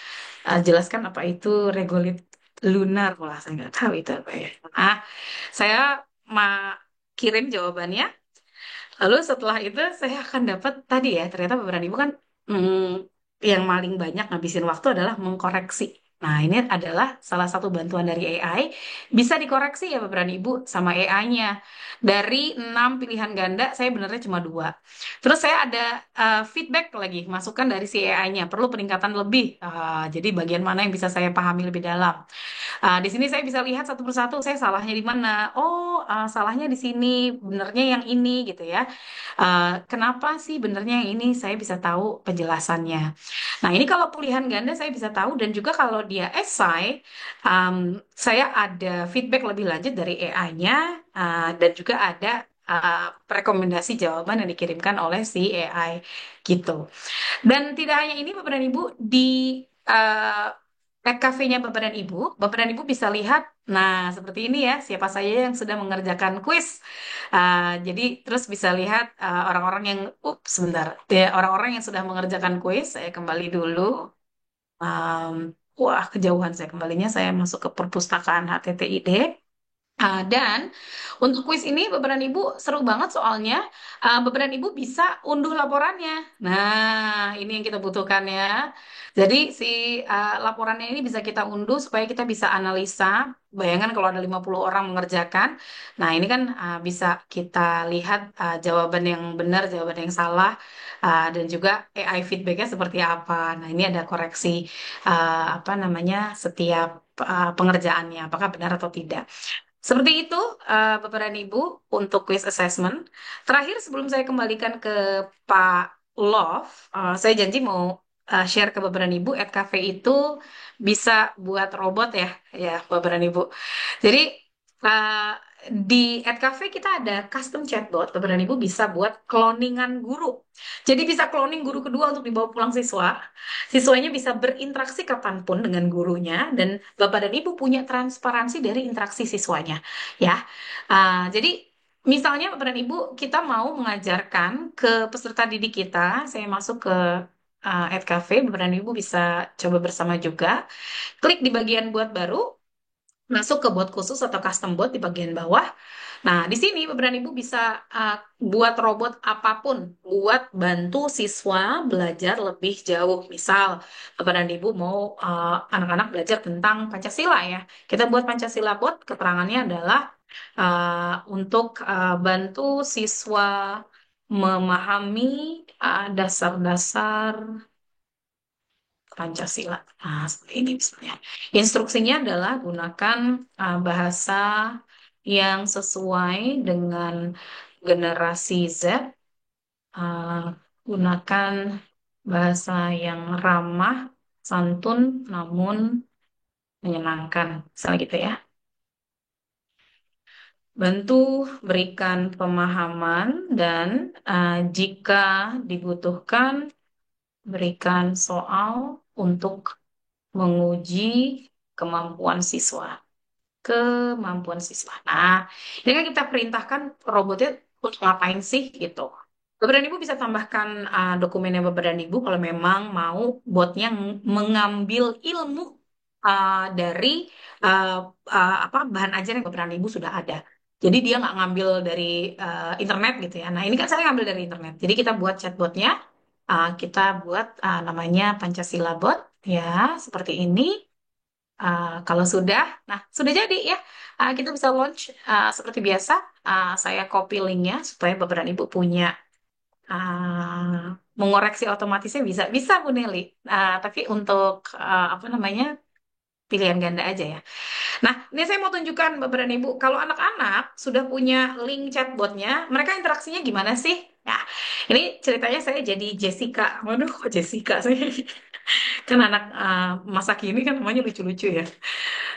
Jelaskan apa itu regolith lunar. Wah, saya nggak tahu itu apa ya. Saya ma kirim jawabannya. Lalu setelah itu saya akan dapat tadi ya, ternyata beberapa ibu kan yang paling banyak ngabisin waktu adalah mengkoreksi. Nah, ini adalah salah satu bantuan dari AI. Bisa dikoreksi ya beberapa ibu sama AI-nya. Dari 6 pilihan ganda, saya benernya cuma 2. Terus saya ada feedback lagi, masukan dari si AI-nya. Perlu peningkatan lebih. Jadi bagian mana yang bisa saya pahami lebih dalam. Di sini saya bisa lihat satu persatu saya salahnya di mana. Oh, salahnya di sini, benernya yang ini gitu ya. Kenapa sih benernya yang ini? Saya bisa tahu penjelasannya. Nah, ini kalau pilihan ganda saya bisa tahu dan juga kalau dia essay, saya ada feedback lebih lanjut dari AI-nya dan juga ada rekomendasi jawaban yang dikirimkan oleh si AI gitu. Dan tidak hanya ini Bapak dan Ibu, di uh, pet cafe-nya Bapak dan Ibu bisa lihat, nah seperti ini ya, siapa saja yang sudah mengerjakan kuis. Jadi terus bisa lihat orang-orang yang, sebentar, ya, orang-orang yang sudah mengerjakan kuis, saya kembali dulu. Wah, kejauhan saya kembalinya, saya masuk ke perpustakaan HTTID. Dan untuk kuis ini Bapak dan Ibu seru banget soalnya Bapak dan Ibu bisa unduh laporannya. Nah, ini yang kita butuhkan ya. Jadi si laporannya ini bisa kita unduh supaya kita bisa analisa. Bayangkan kalau ada 50 orang mengerjakan. Nah, ini kan bisa kita lihat jawaban yang benar, jawaban yang salah, dan juga AI feedbacknya seperti apa. Nah, ini ada koreksi apa namanya setiap pengerjaannya, apakah benar atau tidak. Seperti itu, Bapak dan Ibu, untuk quiz assessment. Terakhir, sebelum saya kembalikan ke Pak Love, saya janji mau share ke Bapak dan Ibu, Cafe itu bisa buat robot ya, ya Bapak dan Ibu. Jadi uh, di Cafe kita ada custom chatbot, Bapak dan Ibu bisa buat cloningan guru. Jadi bisa cloning guru kedua untuk dibawa pulang siswa. Siswanya bisa berinteraksi kapanpun dengan gurunya dan Bapak dan Ibu punya transparansi dari interaksi siswanya, ya. Jadi misalnya Bapak dan Ibu kita mau mengajarkan ke peserta didik kita, saya masuk ke Cafe, Bapak dan Ibu bisa coba bersama juga. Klik di bagian buat baru, masuk ke bot khusus atau custom bot di bagian bawah. Nah, di sini Bapak dan Ibu bisa buat robot apapun buat bantu siswa belajar lebih jauh. Misal, Bapak dan Ibu mau anak-anak belajar tentang Pancasila ya. Kita buat Pancasila Bot, keterangannya adalah untuk bantu siswa memahami dasar-dasar Pancasila. Nah, seperti ini misalnya. Instruksinya adalah gunakan bahasa yang sesuai dengan generasi Z, uh, gunakan bahasa yang ramah, santun, namun menyenangkan. Misalnya gitu ya. Bantu berikan pemahaman dan jika dibutuhkan, berikan soal untuk menguji kemampuan siswa. Kemampuan siswa. Nah, ini kan kita perintahkan robotnya untuk ngapain sih gitu. Bapak dan Ibu bisa tambahkan dokumennya Bapak dan Ibu kalau memang mau botnya mengambil ilmu dari uh, apa bahan ajar yang Bapak dan Ibu sudah ada. Jadi dia nggak ngambil dari internet gitu ya. Nah ini kan saya ngambil dari internet. Jadi kita buat chatbotnya, kita buat namanya Pancasila Bot ya seperti ini. Kalau sudah, nah sudah jadi ya. Kita bisa launch seperti biasa. Saya copy linknya supaya Bapak dan Ibu punya mengoreksi otomatisnya bisa, bisa Bu Nelly. Tapi untuk apa namanya pilihan ganda aja ya. Nah, ini saya mau tunjukkan Bapak dan Ibu. Kalau anak-anak sudah punya link chatbotnya, mereka interaksinya gimana sih? Nah, ini ceritanya saya jadi Jessica. Waduh, kok Jessica sih? Kan anak masa kini kan namanya lucu-lucu ya.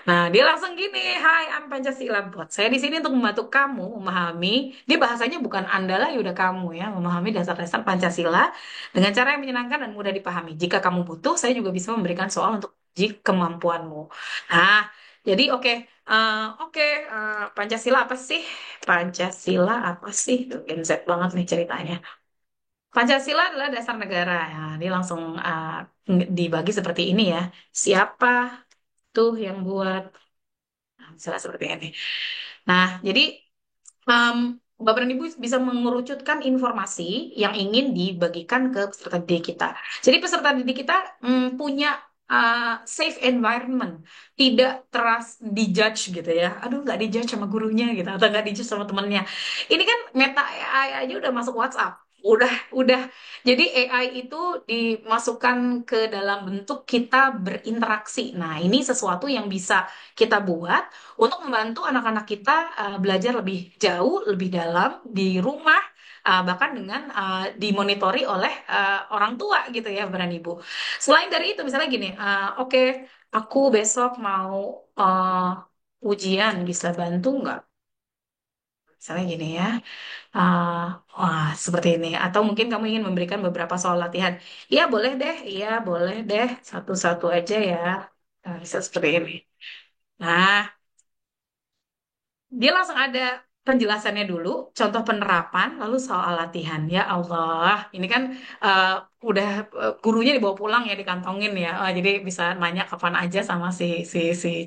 Nah, dia langsung gini, Hai, I'm Pancasila Bot. Saya di sini untuk membantu kamu memahami, dia bahasanya bukan Anda lah, ya udah kamu ya, memahami dasar-dasar Pancasila dengan cara yang menyenangkan dan mudah dipahami. Jika kamu butuh, saya juga bisa memberikan soal untuk uji kemampuanmu. Nah, jadi Pancasila apa sih? Pancasila apa sih? Tuh, Gen Z banget nih ceritanya. Pancasila adalah dasar negara. Ya, dia langsung dibagi seperti ini ya. Siapa tuh yang buat? Nah, misalnya seperti ini. Nah, jadi um, Bapak dan Ibu bisa mengerucutkan informasi yang ingin dibagikan ke peserta didik kita. Jadi peserta didik kita punya safe environment, tidak dijudge gitu ya. Aduh, nggak dijudge sama gurunya gitu, atau nggak dijudge sama temannya. Ini kan Meta AI aja udah masuk WhatsApp. Udah. Jadi AI itu dimasukkan ke dalam bentuk kita berinteraksi. Nah, ini sesuatu yang bisa kita buat untuk membantu anak-anak kita belajar lebih jauh, lebih dalam di rumah, bahkan dengan dimonitori oleh orang tua gitu ya, Bapak dan Ibu. Selain dari itu, misalnya gini, oke, aku besok mau ujian, bisa bantu nggak? Misalnya gini ya, uh, wah seperti ini. Atau mungkin kamu ingin memberikan beberapa soal latihan. Iya boleh deh, satu-satu aja ya. Nah, bisa seperti ini. Nah, dia langsung ada penjelasannya dulu, contoh penerapan, lalu soal latihan. Ya Allah, ini kan uh, udah gurunya dibawa pulang ya, dikantongin ya. Jadi bisa nanya kapan aja sama si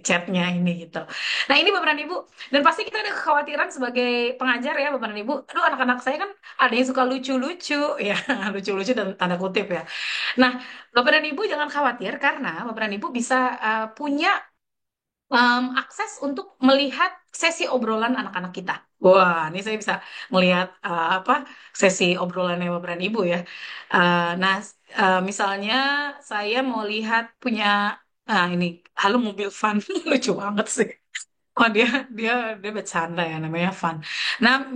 chatnya ini gitu. Nah ini Bapak dan Ibu, dan pasti kita ada kekhawatiran sebagai pengajar ya Bapak dan Ibu. Aduh anak-anak saya kan ada yang suka lucu-lucu ya, lucu-lucu dan tanda kutip ya. Nah Bapak dan Ibu jangan khawatir karena Bapak dan Ibu bisa punya akses untuk melihat sesi obrolan anak-anak kita. Wah, ini saya bisa melihat apa sesi obrolannya Bapak dan Ibu ya. Nah, misalnya saya mau lihat punya ini halo mobil fun lucu banget sih. Oh dia dia bercanda ya namanya fun. Nah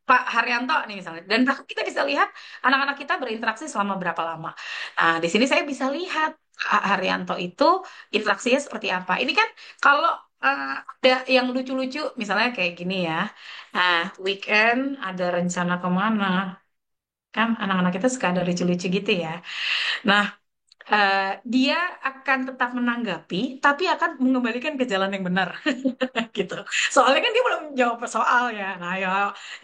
Pak Haryanto nih misalnya dan kita bisa lihat anak-anak kita berinteraksi selama berapa lama. Nah di sini saya bisa lihat Pak Haryanto itu interaksinya seperti apa. Ini kan kalau ada yang lucu-lucu misalnya kayak gini ya. Nah weekend ada rencana kemana? Kan anak-anak kita suka ada lucu-lucu gitu ya. Nah dia akan tetap menanggapi, tapi akan mengembalikan ke jalan yang benar. Gitu. Soalnya kan dia belum jawab soal ya. Nah,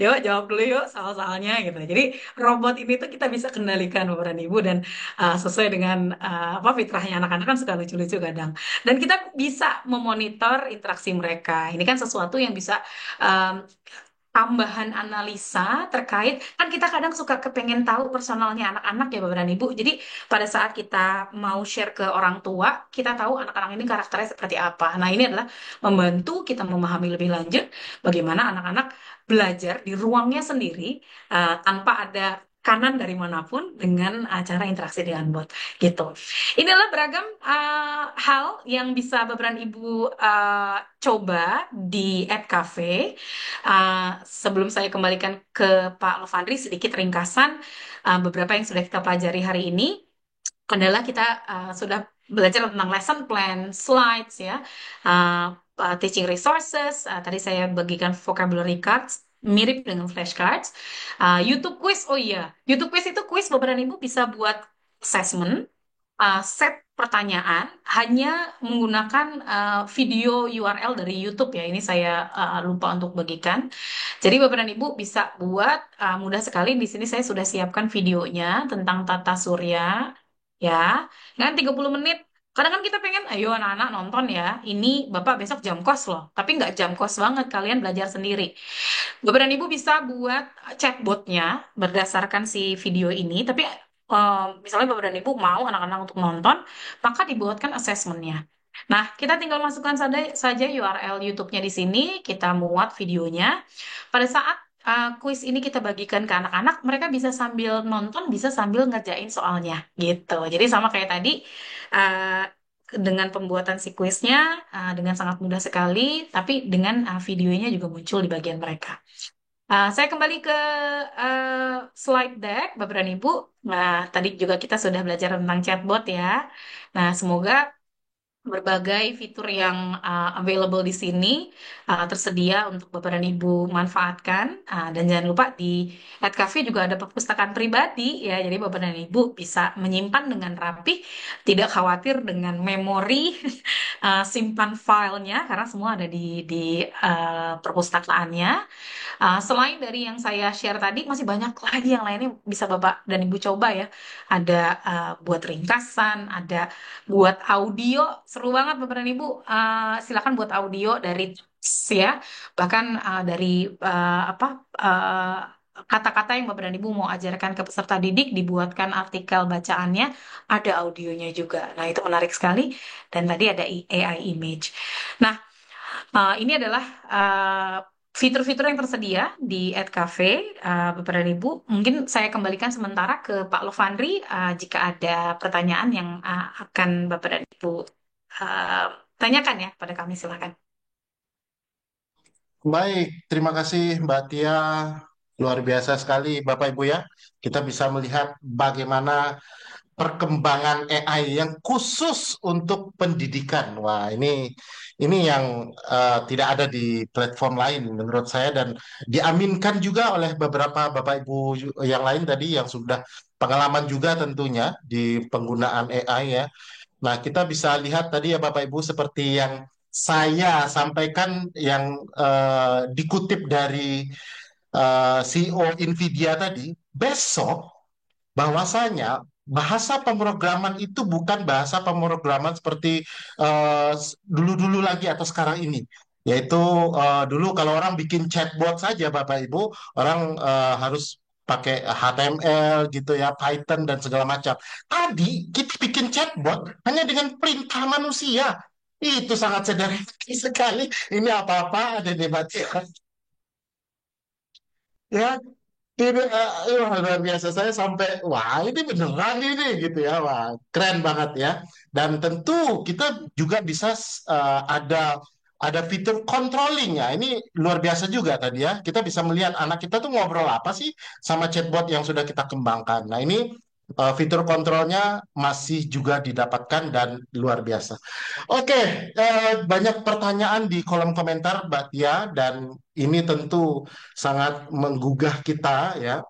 yuk jawab dulu yuk soal-soalnya gitu. Jadi robot ini tuh kita bisa kendalikan Bapak dan Ibu dan sesuai dengan apa fitrahnya anak-anak kan suka lucu-lucu kadang. Dan kita bisa memonitor interaksi mereka. Ini kan sesuatu yang bisa um, tambahan analisa terkait kan kita kadang suka kepengen tahu personalnya anak-anak ya Bapak dan Ibu. Jadi pada saat kita mau share ke orang tua, kita tahu anak-anak ini karakternya seperti apa. Nah, ini adalah membantu kita memahami lebih lanjut bagaimana anak-anak belajar di ruangnya sendiri tanpa ada kanan dari manapun dengan cara interaksi dengan bot gitu. Inilah beragam hal yang bisa Bapak dan Ibu coba di App Cafe. Sebelum saya kembalikan ke Pak Lovandri, sedikit ringkasan beberapa yang sudah kita pelajari hari ini adalah kita sudah belajar tentang lesson plan, slides ya, teaching resources. Tadi saya bagikan vocabulary cards mirip dengan flashcards. YouTube quiz, oh iya, YouTube quiz itu quiz Bapak dan Ibu bisa buat assessment set pertanyaan hanya menggunakan video URL dari YouTube ya. Ini saya lupa untuk bagikan. Jadi Bapak dan Ibu bisa buat mudah sekali. Di sini saya sudah siapkan videonya tentang tata surya ya. Kan 30 menit. Kadang kan kita pengen, ayo anak-anak nonton ya. Ini Bapak besok jam kos loh. Tapi nggak jam kos banget. Kalian belajar sendiri. Bapak dan Ibu bisa buat chatbotnya berdasarkan si video ini. Tapi misalnya Bapak dan Ibu mau anak-anak untuk nonton, maka dibuatkan asesmennya. Nah, kita tinggal masukkan saja URL YouTube-nya di sini, kita muat videonya. Pada saat kuis ini kita bagikan ke anak-anak, mereka bisa sambil nonton, bisa sambil ngerjain soalnya, gitu. Jadi sama kayak tadi, uh, dengan pembuatan si kuisnya dengan sangat mudah sekali, tapi dengan videonya juga muncul di bagian mereka. Saya kembali ke slide deck, Bapak dan Ibu. Nah, tadi juga kita sudah belajar tentang chatbot ya. Nah, semoga berbagai fitur yang available di sini tersedia untuk Bapak dan Ibu manfaatkan. Dan jangan lupa di Cafe juga ada perpustakaan pribadi ya. Jadi Bapak dan Ibu bisa menyimpan dengan rapi, tidak khawatir dengan memori simpan filenya karena semua ada di perpustakaannya. Selain dari yang saya share tadi, masih banyak lagi yang lainnya bisa Bapak dan Ibu coba ya. Ada buat ringkasan, ada buat audio, seru banget Bapak dan Ibu. Silakan buat audio dari teks ya, bahkan dari apa kata-kata yang Bapak dan Ibu mau ajarkan ke peserta didik, dibuatkan artikel bacaannya, ada audionya juga. Nah, itu menarik sekali. Dan tadi ada AI image. Nah, ini adalah fitur-fitur yang tersedia di Cafe, Bapak dan Ibu. Mungkin saya kembalikan sementara ke Pak Lovandri jika ada pertanyaan yang akan Bapak dan Ibu uh, tanyakan ya pada kami, silakan. Baik, terima kasih Mbak Tia. Luar biasa sekali Bapak Ibu ya. Kita bisa melihat bagaimana perkembangan AI yang khusus untuk pendidikan. Wah, ini yang tidak ada di platform lain menurut saya dan diaminkan juga oleh beberapa Bapak Ibu yang lain tadi yang sudah pengalaman juga tentunya di penggunaan AI ya. Nah, kita bisa lihat tadi ya Bapak Ibu seperti yang saya sampaikan yang dikutip dari CEO Nvidia tadi, besok bahwasanya bahasa pemrograman itu bukan bahasa pemrograman seperti dulu-dulu lagi atau sekarang ini. Yaitu dulu kalau orang bikin chatbot saja Bapak Ibu, orang harus pakai HTML gitu ya, Python dan segala macam. Tadi kita bikin chatbot hanya dengan perintah manusia. Itu sangat sederhana sekali. Ini apa-apa ada debat ya. Ya, ini wah, luar biasa saya sampai wah ini beneran ini gitu ya wah keren banget ya dan tentu kita juga bisa ada fitur controlling ya ini luar biasa juga tadi ya kita bisa melihat anak kita tuh ngobrol apa sih sama chatbot yang sudah kita kembangkan nah ini fitur kontrolnya masih juga didapatkan dan luar biasa. Oke, banyak pertanyaan di kolom komentar Mbak Tia dan ini tentu sangat menggugah kita ya.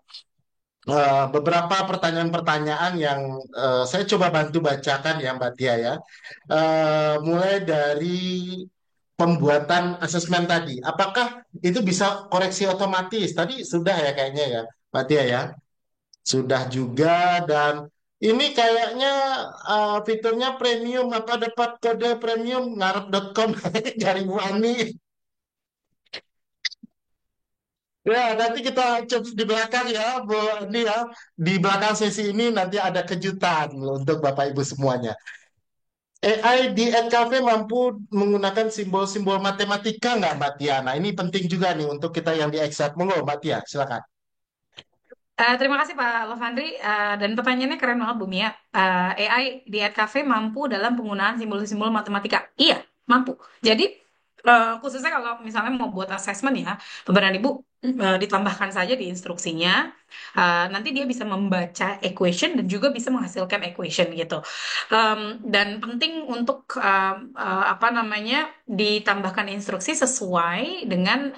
Beberapa pertanyaan-pertanyaan yang saya coba bantu bacakan ya Mbak Tia ya. Mulai dari pembuatan asesmen tadi, apakah itu bisa koreksi otomatis? Tadi sudah ya kayaknya ya Mbak Tia ya. Sudah juga dan ini kayaknya fiturnya premium apa dapat kode premium ngarep.com dari Bu Ani. Ya, nanti kita coba di belakang ya, Bu, ini ya. Di belakang sesi ini nanti ada kejutan loh untuk Bapak Ibu semuanya. AI di NKV mampu menggunakan simbol-simbol matematika nggak, Mbak Tia? Nah, ini penting juga nih untuk kita yang di Exact. Monggo, Mbak Tia, silakan. Terima kasih Pak Lovandri, dan pertanyaannya keren banget Bu Mia. AI di Cafe mampu dalam penggunaan simbol-simbol matematika. Iya, mampu. Jadi khususnya kalau misalnya mau buat assessment ya, Bapak Ibu ditambahkan saja di instruksinya, nanti dia bisa membaca equation dan juga bisa menghasilkan equation gitu. Dan penting untuk apa namanya ditambahkan instruksi sesuai dengan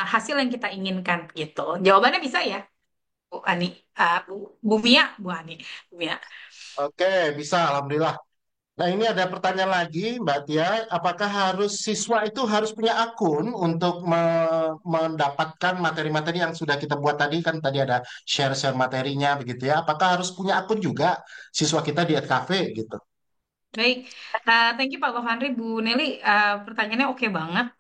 hasil yang kita inginkan gitu. Jawabannya bisa ya. Bu Ani, Bu Mia, Bu Mia. Oke, bisa, Alhamdulillah. Nah, ini ada pertanyaan lagi, Mbak Tia. Apakah siswa itu harus punya akun untuk mendapatkan materi-materi yang sudah kita buat tadi? Kan tadi ada share-share materinya, begitu ya. Apakah harus punya akun juga siswa kita di Cafe gitu? Baik, thank you Pak Lovandri, Bu Nelly. Pertanyaannya oke banget.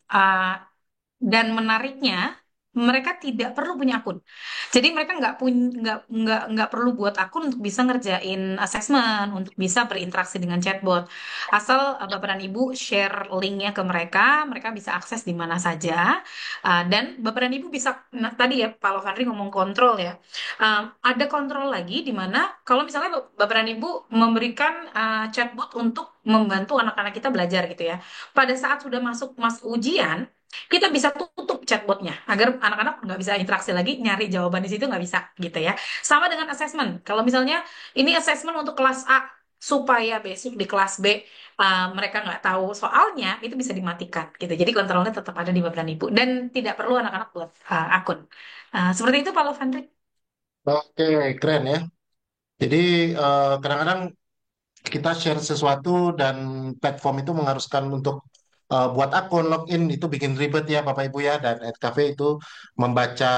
Dan menariknya, mereka tidak perlu punya akun. Jadi mereka nggak perlu buat akun untuk bisa ngerjain assessment, untuk bisa berinteraksi dengan chatbot. Asal Bapak dan Ibu share linknya ke mereka, mereka bisa akses di mana saja. Dan Bapak dan Ibu bisa, nah, tadi ya Pak Lovandri ngomong kontrol ya. Ada kontrol lagi di mana kalau misalnya Bapak dan Ibu memberikan chatbot untuk membantu anak-anak kita belajar gitu ya. Pada saat sudah masuk ujian, kita bisa tutup chatbotnya agar anak-anak nggak bisa interaksi lagi, nyari jawaban di situ nggak bisa gitu ya. Sama dengan assessment. Kalau misalnya ini assessment untuk kelas A supaya besok di kelas B mereka nggak tahu soalnya, itu bisa dimatikan gitu. Jadi kontrolnya tetap ada di Bapak dan Ibu dan tidak perlu anak-anak buat akun. Seperti itu Pak Lovandri. Oke, keren ya. Jadi kadang-kadang kita share sesuatu dan platform itu mengharuskan untuk buat akun login itu bikin ribet ya Bapak Ibu ya, dan Cafe itu membaca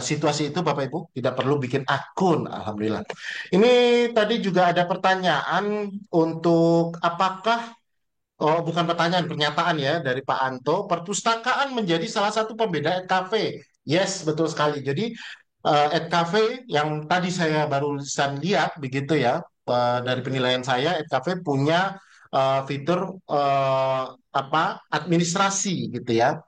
situasi itu Bapak Ibu tidak perlu bikin akun. Alhamdulillah. Ini tadi juga ada pertanyaan untuk apakah, oh bukan pertanyaan, pernyataan ya dari Pak Anto, perpustakaan menjadi salah satu pembeda Cafe. Yes, betul sekali. Jadi Cafe yang tadi saya barusan lihat begitu ya, dari penilaian saya, Cafe punya fitur apa, administrasi gitu ya,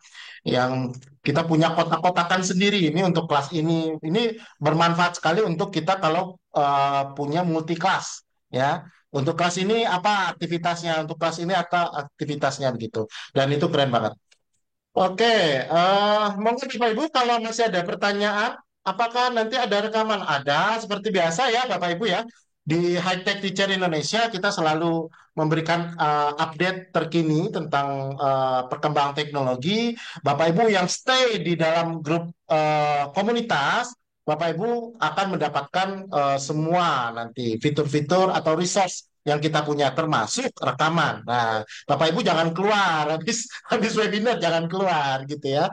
yang kita punya kotak-kotakan sendiri ini untuk kelas ini. Ini bermanfaat sekali untuk kita kalau punya multi kelas ya. Untuk kelas ini apa aktivitasnya, untuk kelas ini apa aktivitasnya begitu. Dan itu keren banget. Oke, mungkin Bapak Ibu kalau masih ada pertanyaan, apakah nanti ada rekaman? Ada, seperti biasa ya Bapak Ibu ya. Di High Tech Teacher Indonesia kita selalu memberikan update terkini tentang perkembangan teknologi. Bapak Ibu yang stay di dalam grup komunitas, Bapak Ibu akan mendapatkan semua nanti fitur-fitur atau resource yang kita punya termasuk rekaman. Nah, Bapak Ibu jangan keluar habis webinar, jangan keluar gitu ya.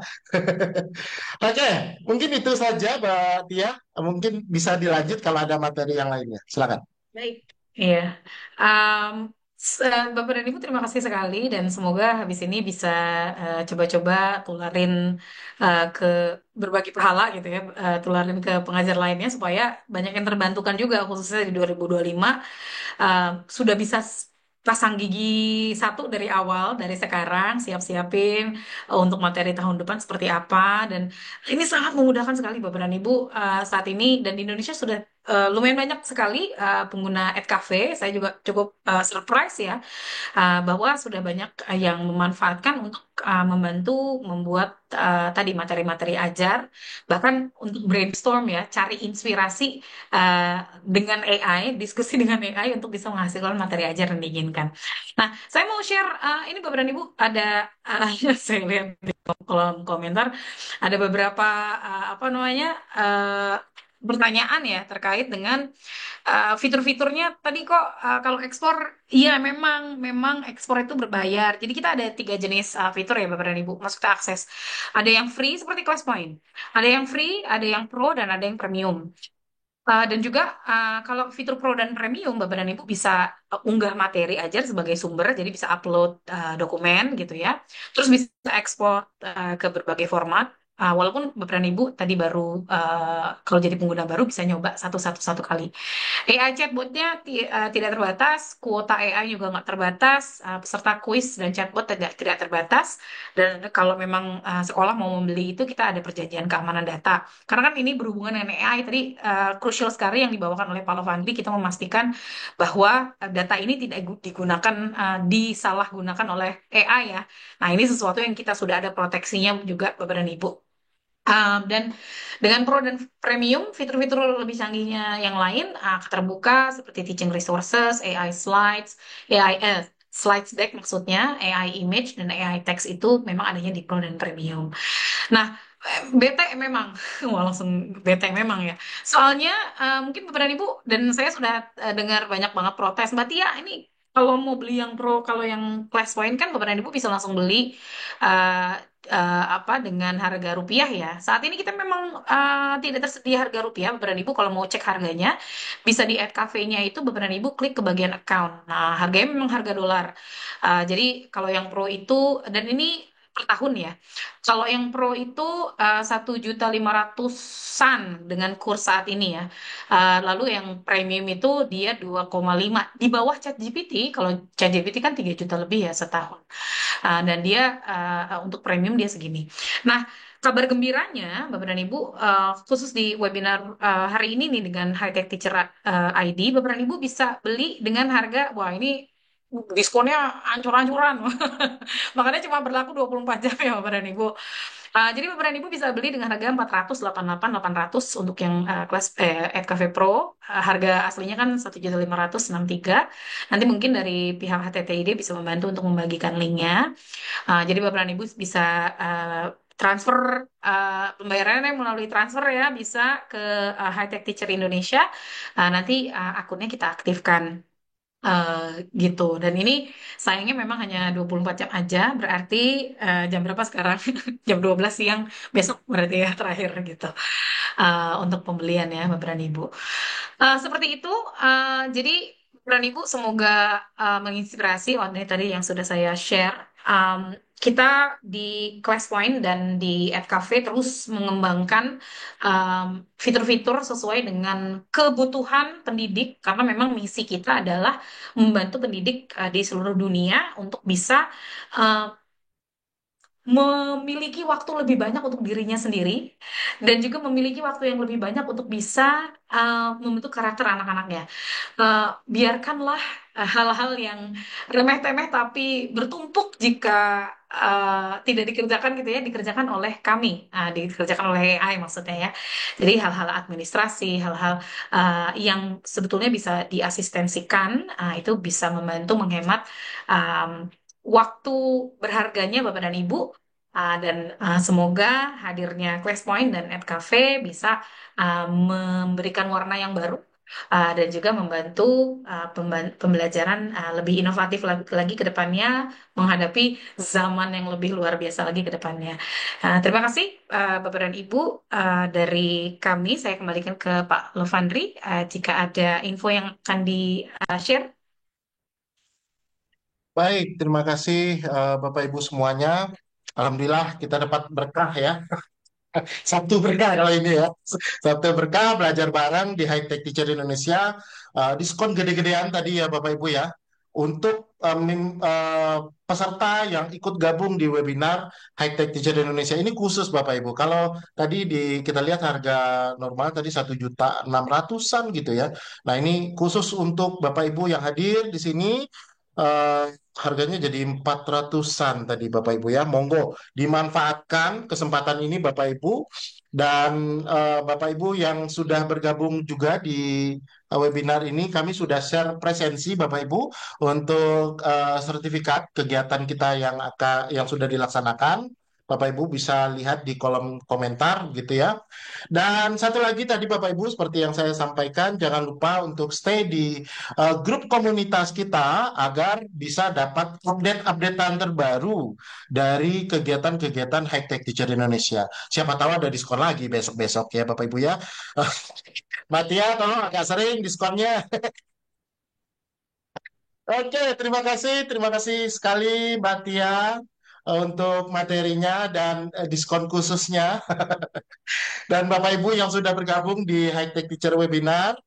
Oke, mungkin itu saja Mbak Tia. Mungkin bisa dilanjut kalau ada materi yang lainnya. Silakan. Baik. Iya. Um, Bapak dan Ibu terima kasih sekali dan semoga habis ini bisa coba-coba tularin ke berbagi pahala gitu ya, tularin ke pengajar lainnya supaya banyak yang terbantukan juga khususnya di 2025 sudah bisa pasang gigi satu dari awal, dari sekarang, siap-siapin untuk materi tahun depan seperti apa. Dan ini sangat memudahkan sekali Bapak dan Ibu saat ini. Dan di Indonesia sudah lumayan banyak sekali pengguna EdCafe. Saya juga cukup surprise ya bahwa sudah banyak yang memanfaatkan untuk membantu membuat tadi materi-materi ajar, bahkan untuk brainstorm ya, cari inspirasi dengan AI, diskusi dengan AI untuk bisa menghasilkan materi ajar yang diinginkan. Nah, saya mau share ini Bapak dan Ibu ada saya lihat di kolom komentar ada beberapa apa namanya pertanyaan ya terkait dengan fitur-fiturnya tadi kok kalau ekspor, iya memang ekspor itu berbayar. Jadi kita ada tiga jenis fitur ya Bapak dan Ibu, masuk ke akses. Ada yang free seperti Class Point, ada yang free, ada yang pro dan ada yang premium. Dan juga kalau fitur pro dan premium, Bapak dan Ibu bisa unggah materi aja sebagai sumber, jadi bisa upload dokumen gitu ya. Terus bisa ekspor ke berbagai format. Walaupun Bapak dan Ibu tadi baru kalau jadi pengguna baru bisa nyoba satu kali. AI chatbotnya tidak terbatas, kuota AI juga nggak terbatas, peserta kuis dan chatbot tidak terbatas. Dan kalau memang sekolah mau membeli itu kita ada perjanjian keamanan data. Karena kan ini berhubungan dengan AI tadi crucial sekali yang dibawakan oleh Pak Lovandri, kita memastikan bahwa data ini tidak digunakan disalahgunakan oleh AI ya. Nah ini sesuatu yang kita sudah ada proteksinya juga Bapak dan Ibu. Dan dengan Pro dan Premium, fitur-fitur lebih canggihnya yang lain terbuka seperti teaching resources, AI slides, slides deck maksudnya, AI image dan AI text itu memang adanya di Pro dan Premium. Nah, bete memang, wah langsung bete memang ya. Soalnya mungkin Bapak dan Ibu dan saya sudah dengar banyak banget protes, Mbak Tia ini kalau mau beli yang Pro, kalau yang Class Point kan Bapak dan Ibu bisa langsung beli uh, apa dengan harga rupiah ya. Saat ini kita memang tidak tersedia harga rupiah, Bapak dan Ibu kalau mau cek harganya bisa di add cafe-nya itu Bapak dan Ibu klik ke bagian account. Nah, harganya memang harga dolar. Jadi kalau yang Pro itu dan ini per tahun ya. Kalau yang Pro itu 1.500.000-an dengan kurs saat ini ya. Lalu yang premium itu dia 2,5 di bawah ChatGPT. Kalau ChatGPT kan 3 juta lebih ya setahun. Dan dia untuk premium dia segini. Nah, kabar gembiranya Bapak dan Ibu khusus di webinar hari ini nih dengan High Tech Teacher ID, Bapak dan Ibu bisa beli dengan harga wah ini diskonnya ancur-ancuran. Makanya cuma berlaku 24 jam ya Bapak dan Ibu. Jadi Bapak dan Ibu bisa beli dengan harga 488.800 untuk yang kelas Ed Cafe Pro. Harga aslinya kan 1.563. Nanti mungkin dari pihak HTTID bisa membantu untuk membagikan linknya. Jadi Bapak dan Ibu bisa transfer pembayarannya melalui transfer ya bisa ke High Tech Teacher Indonesia. Nanti akunnya kita aktifkan. Gitu. Dan ini sayangnya memang hanya 24 jam aja, berarti jam berapa sekarang? Jam 12 siang besok berarti ya terakhir gitu. Untuk pembelian ya Bapak dan Ibu. Seperti itu, jadi Bapak dan Ibu semoga menginspirasi ini tadi yang sudah saya share. Kita di Class Point dan di Ed Cafe terus mengembangkan fitur-fitur sesuai dengan kebutuhan pendidik karena memang misi kita adalah membantu pendidik di seluruh dunia untuk bisa uh, memiliki waktu lebih banyak untuk dirinya sendiri dan juga memiliki waktu yang lebih banyak untuk bisa membentuk karakter anak-anaknya. Biarkanlah hal-hal yang remeh-temeh tapi bertumpuk jika tidak dikerjakan gitu ya, dikerjakan oleh kami, dikerjakan oleh AI maksudnya ya. Jadi hal-hal administrasi, hal-hal yang sebetulnya bisa diasistensikan, itu bisa membantu menghemat um, waktu berharganya Bapak dan Ibu. Dan semoga hadirnya Quest Point dan Ed Cafe bisa memberikan warna yang baru dan juga membantu pembelajaran lebih inovatif lagi ke depannya menghadapi zaman yang lebih luar biasa lagi ke depannya. Terima kasih Bapak dan Ibu. Dari kami saya kembalikan ke Pak Lovandri jika ada info yang akan di-share. Baik, terima kasih Bapak Ibu semuanya. Alhamdulillah kita dapat berkah ya. Sabtu berkah kalau ini ya. Sabtu berkah belajar bareng di High Tech Teacher Indonesia. Diskon gede-gedean tadi ya Bapak Ibu ya. Untuk peserta yang ikut gabung di webinar High Tech Teacher Indonesia ini khusus Bapak Ibu. Kalau tadi kita lihat harga normal tadi 1.600.000-an gitu ya. Nah ini khusus untuk Bapak Ibu yang hadir di sini. eh, Harganya jadi 400-an tadi Bapak Ibu ya. Monggo dimanfaatkan kesempatan ini Bapak Ibu dan Bapak Ibu yang sudah bergabung juga di webinar ini kami sudah share presensi Bapak Ibu untuk sertifikat kegiatan kita yang sudah dilaksanakan. Bapak Ibu bisa lihat di kolom komentar gitu ya. Dan satu lagi tadi Bapak Ibu seperti yang saya sampaikan jangan lupa untuk stay di grup komunitas kita agar bisa dapat update-updatean terbaru dari kegiatan-kegiatan High Tech Teacher Indonesia. Siapa tahu ada diskon lagi besok-besok ya Bapak Ibu ya. Mbak Tia, tolong agak sering diskonnya. Oke, terima kasih sekali Mbak Tia. untuk materinya dan diskon khususnya. Dan Bapak Ibu yang sudah bergabung di High Tech Teacher Webinar,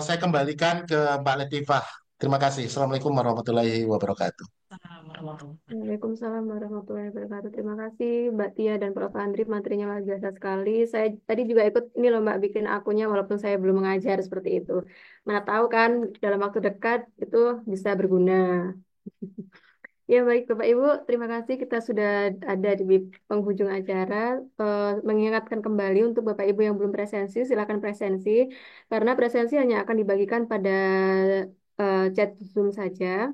saya kembalikan ke Mbak Latifah. Terima kasih. Assalamualaikum warahmatullahi wabarakatuh. Warahmatullahi Waalaikumsalam warahmatullahi wabarakatuh. Terima kasih Mbak Tia dan Prof. Andri, materinya luar biasa sekali. Saya tadi juga ikut ini loh Mbak bikin akunnya walaupun saya belum mengajar seperti itu. Mana tahu kan dalam waktu dekat itu bisa berguna. Ya baik Bapak Ibu, terima kasih kita sudah ada di penghujung acara. Mengingatkan kembali untuk Bapak Ibu yang belum presensi, silakan presensi karena presensi hanya akan dibagikan pada chat Zoom saja.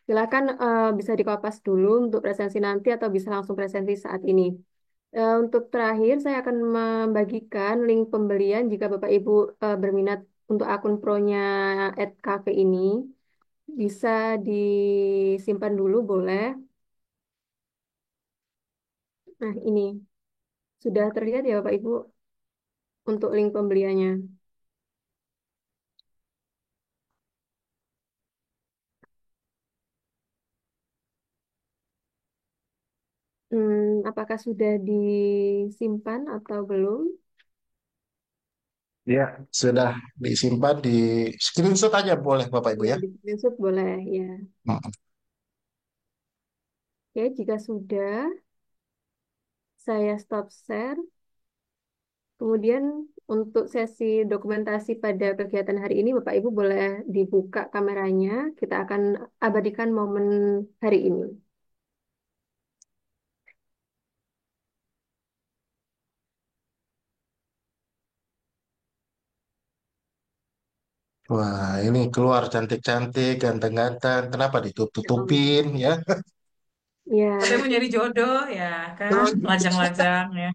Silakan bisa dikopas dulu untuk presensi nanti atau bisa langsung presensi saat ini. Untuk terakhir, saya akan membagikan link pembelian jika Bapak Ibu berminat untuk akun pro-nya @cafe ini. Bisa disimpan dulu, boleh. Nah, ini sudah terlihat ya Bapak Ibu untuk link pembeliannya. Apakah sudah disimpan atau belum? Ya, sudah disimpan di screenshot aja boleh Bapak Ibu Ya, ya. di screenshot boleh ya. Mm. Oke, jika sudah, saya stop share. Kemudian untuk sesi dokumentasi pada kegiatan hari ini, Bapak Ibu boleh dibuka kameranya. Kita akan abadikan momen hari ini. Wah, ini keluar cantik-cantik, ganteng-ganteng. Kenapa Memang. ditutup-tutupin ya? Ya, Katanya mau nyari jodoh ya kan, lajang-lajang ya.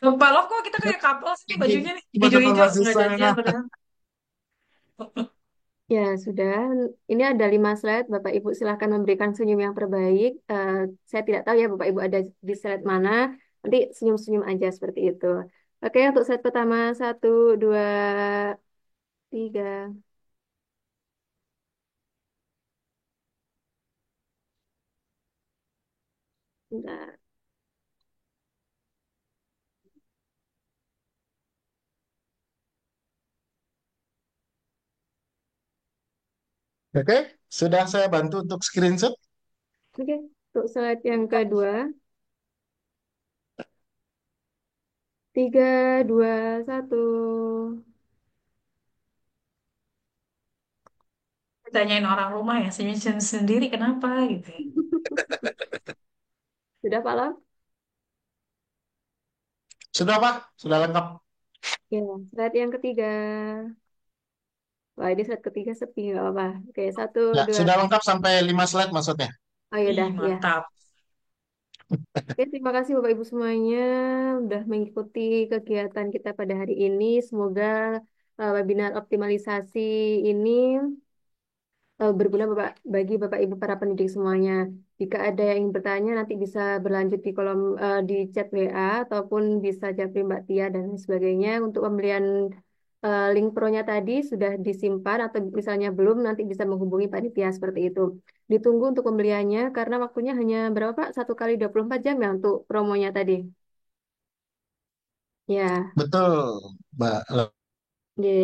Lupa loh kok kita kayak couple sih bajunya nih, Betul hijau-hijau masih nggak sana. janjian padahal. ya sudah. Ini ada 5 slide. Bapak Ibu silahkan memberikan senyum yang terbaik. Saya tidak tahu ya Bapak Ibu ada di slide mana. Nanti senyum-senyum aja seperti itu. Oke, untuk slide pertama, 1, 2, 3. Bentar. Oke, sudah saya bantu untuk screenshot. Oke, untuk slide yang kedua. 3, 2, 1. Ditanyain orang rumah ya, senyum sendiri kenapa gitu ya. Sudah Pak Lam? Sudah Pak, sudah lengkap. Ya, slide yang ketiga. Wah, ini slide ketiga sepi, nggak apa-apa. Oke, satu, Ya, dua. sudah lengkap sampai 5 slide maksudnya. Oh ya Ih, udah, ya. mantap. Oke, terima kasih Bapak Ibu semuanya udah mengikuti kegiatan kita pada hari ini. Semoga webinar optimalisasi ini berguna bagi Bapak Ibu para pendidik semuanya. Jika ada yang ingin bertanya, nanti bisa berlanjut di kolom di chat WA ataupun bisa japri Mbak Tia dan lain sebagainya. Untuk pembelian link pro-nya tadi sudah disimpan atau misalnya belum, nanti bisa menghubungi panitia seperti itu. Ditunggu untuk pembeliannya karena waktunya hanya berapa Pak? 1 kali 24 jam ya untuk promonya tadi. Ya, Betul, Mbak. oke.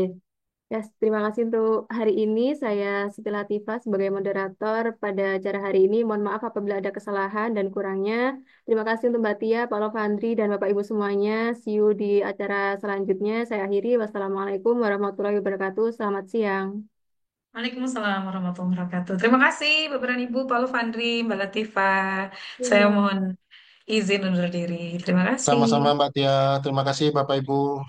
Ya, terima kasih untuk hari ini. Saya Siti Latifah sebagai moderator pada acara hari ini. Mohon maaf apabila ada kesalahan dan kurangnya. Terima kasih untuk Mbak Tia, Pak Lovandri, dan Bapak Ibu semuanya. See you di acara selanjutnya. Saya akhiri. Wassalamualaikum warahmatullahi wabarakatuh. Selamat siang. Waalaikumsalam warahmatullahi wabarakatuh. Terima kasih Bapak dan Ibu, Pak Lufandri, Mbak Latifah. Saya Ya. mohon izin undur diri. Terima kasih. Sama-sama Mbak Tia. Terima kasih Bapak Ibu.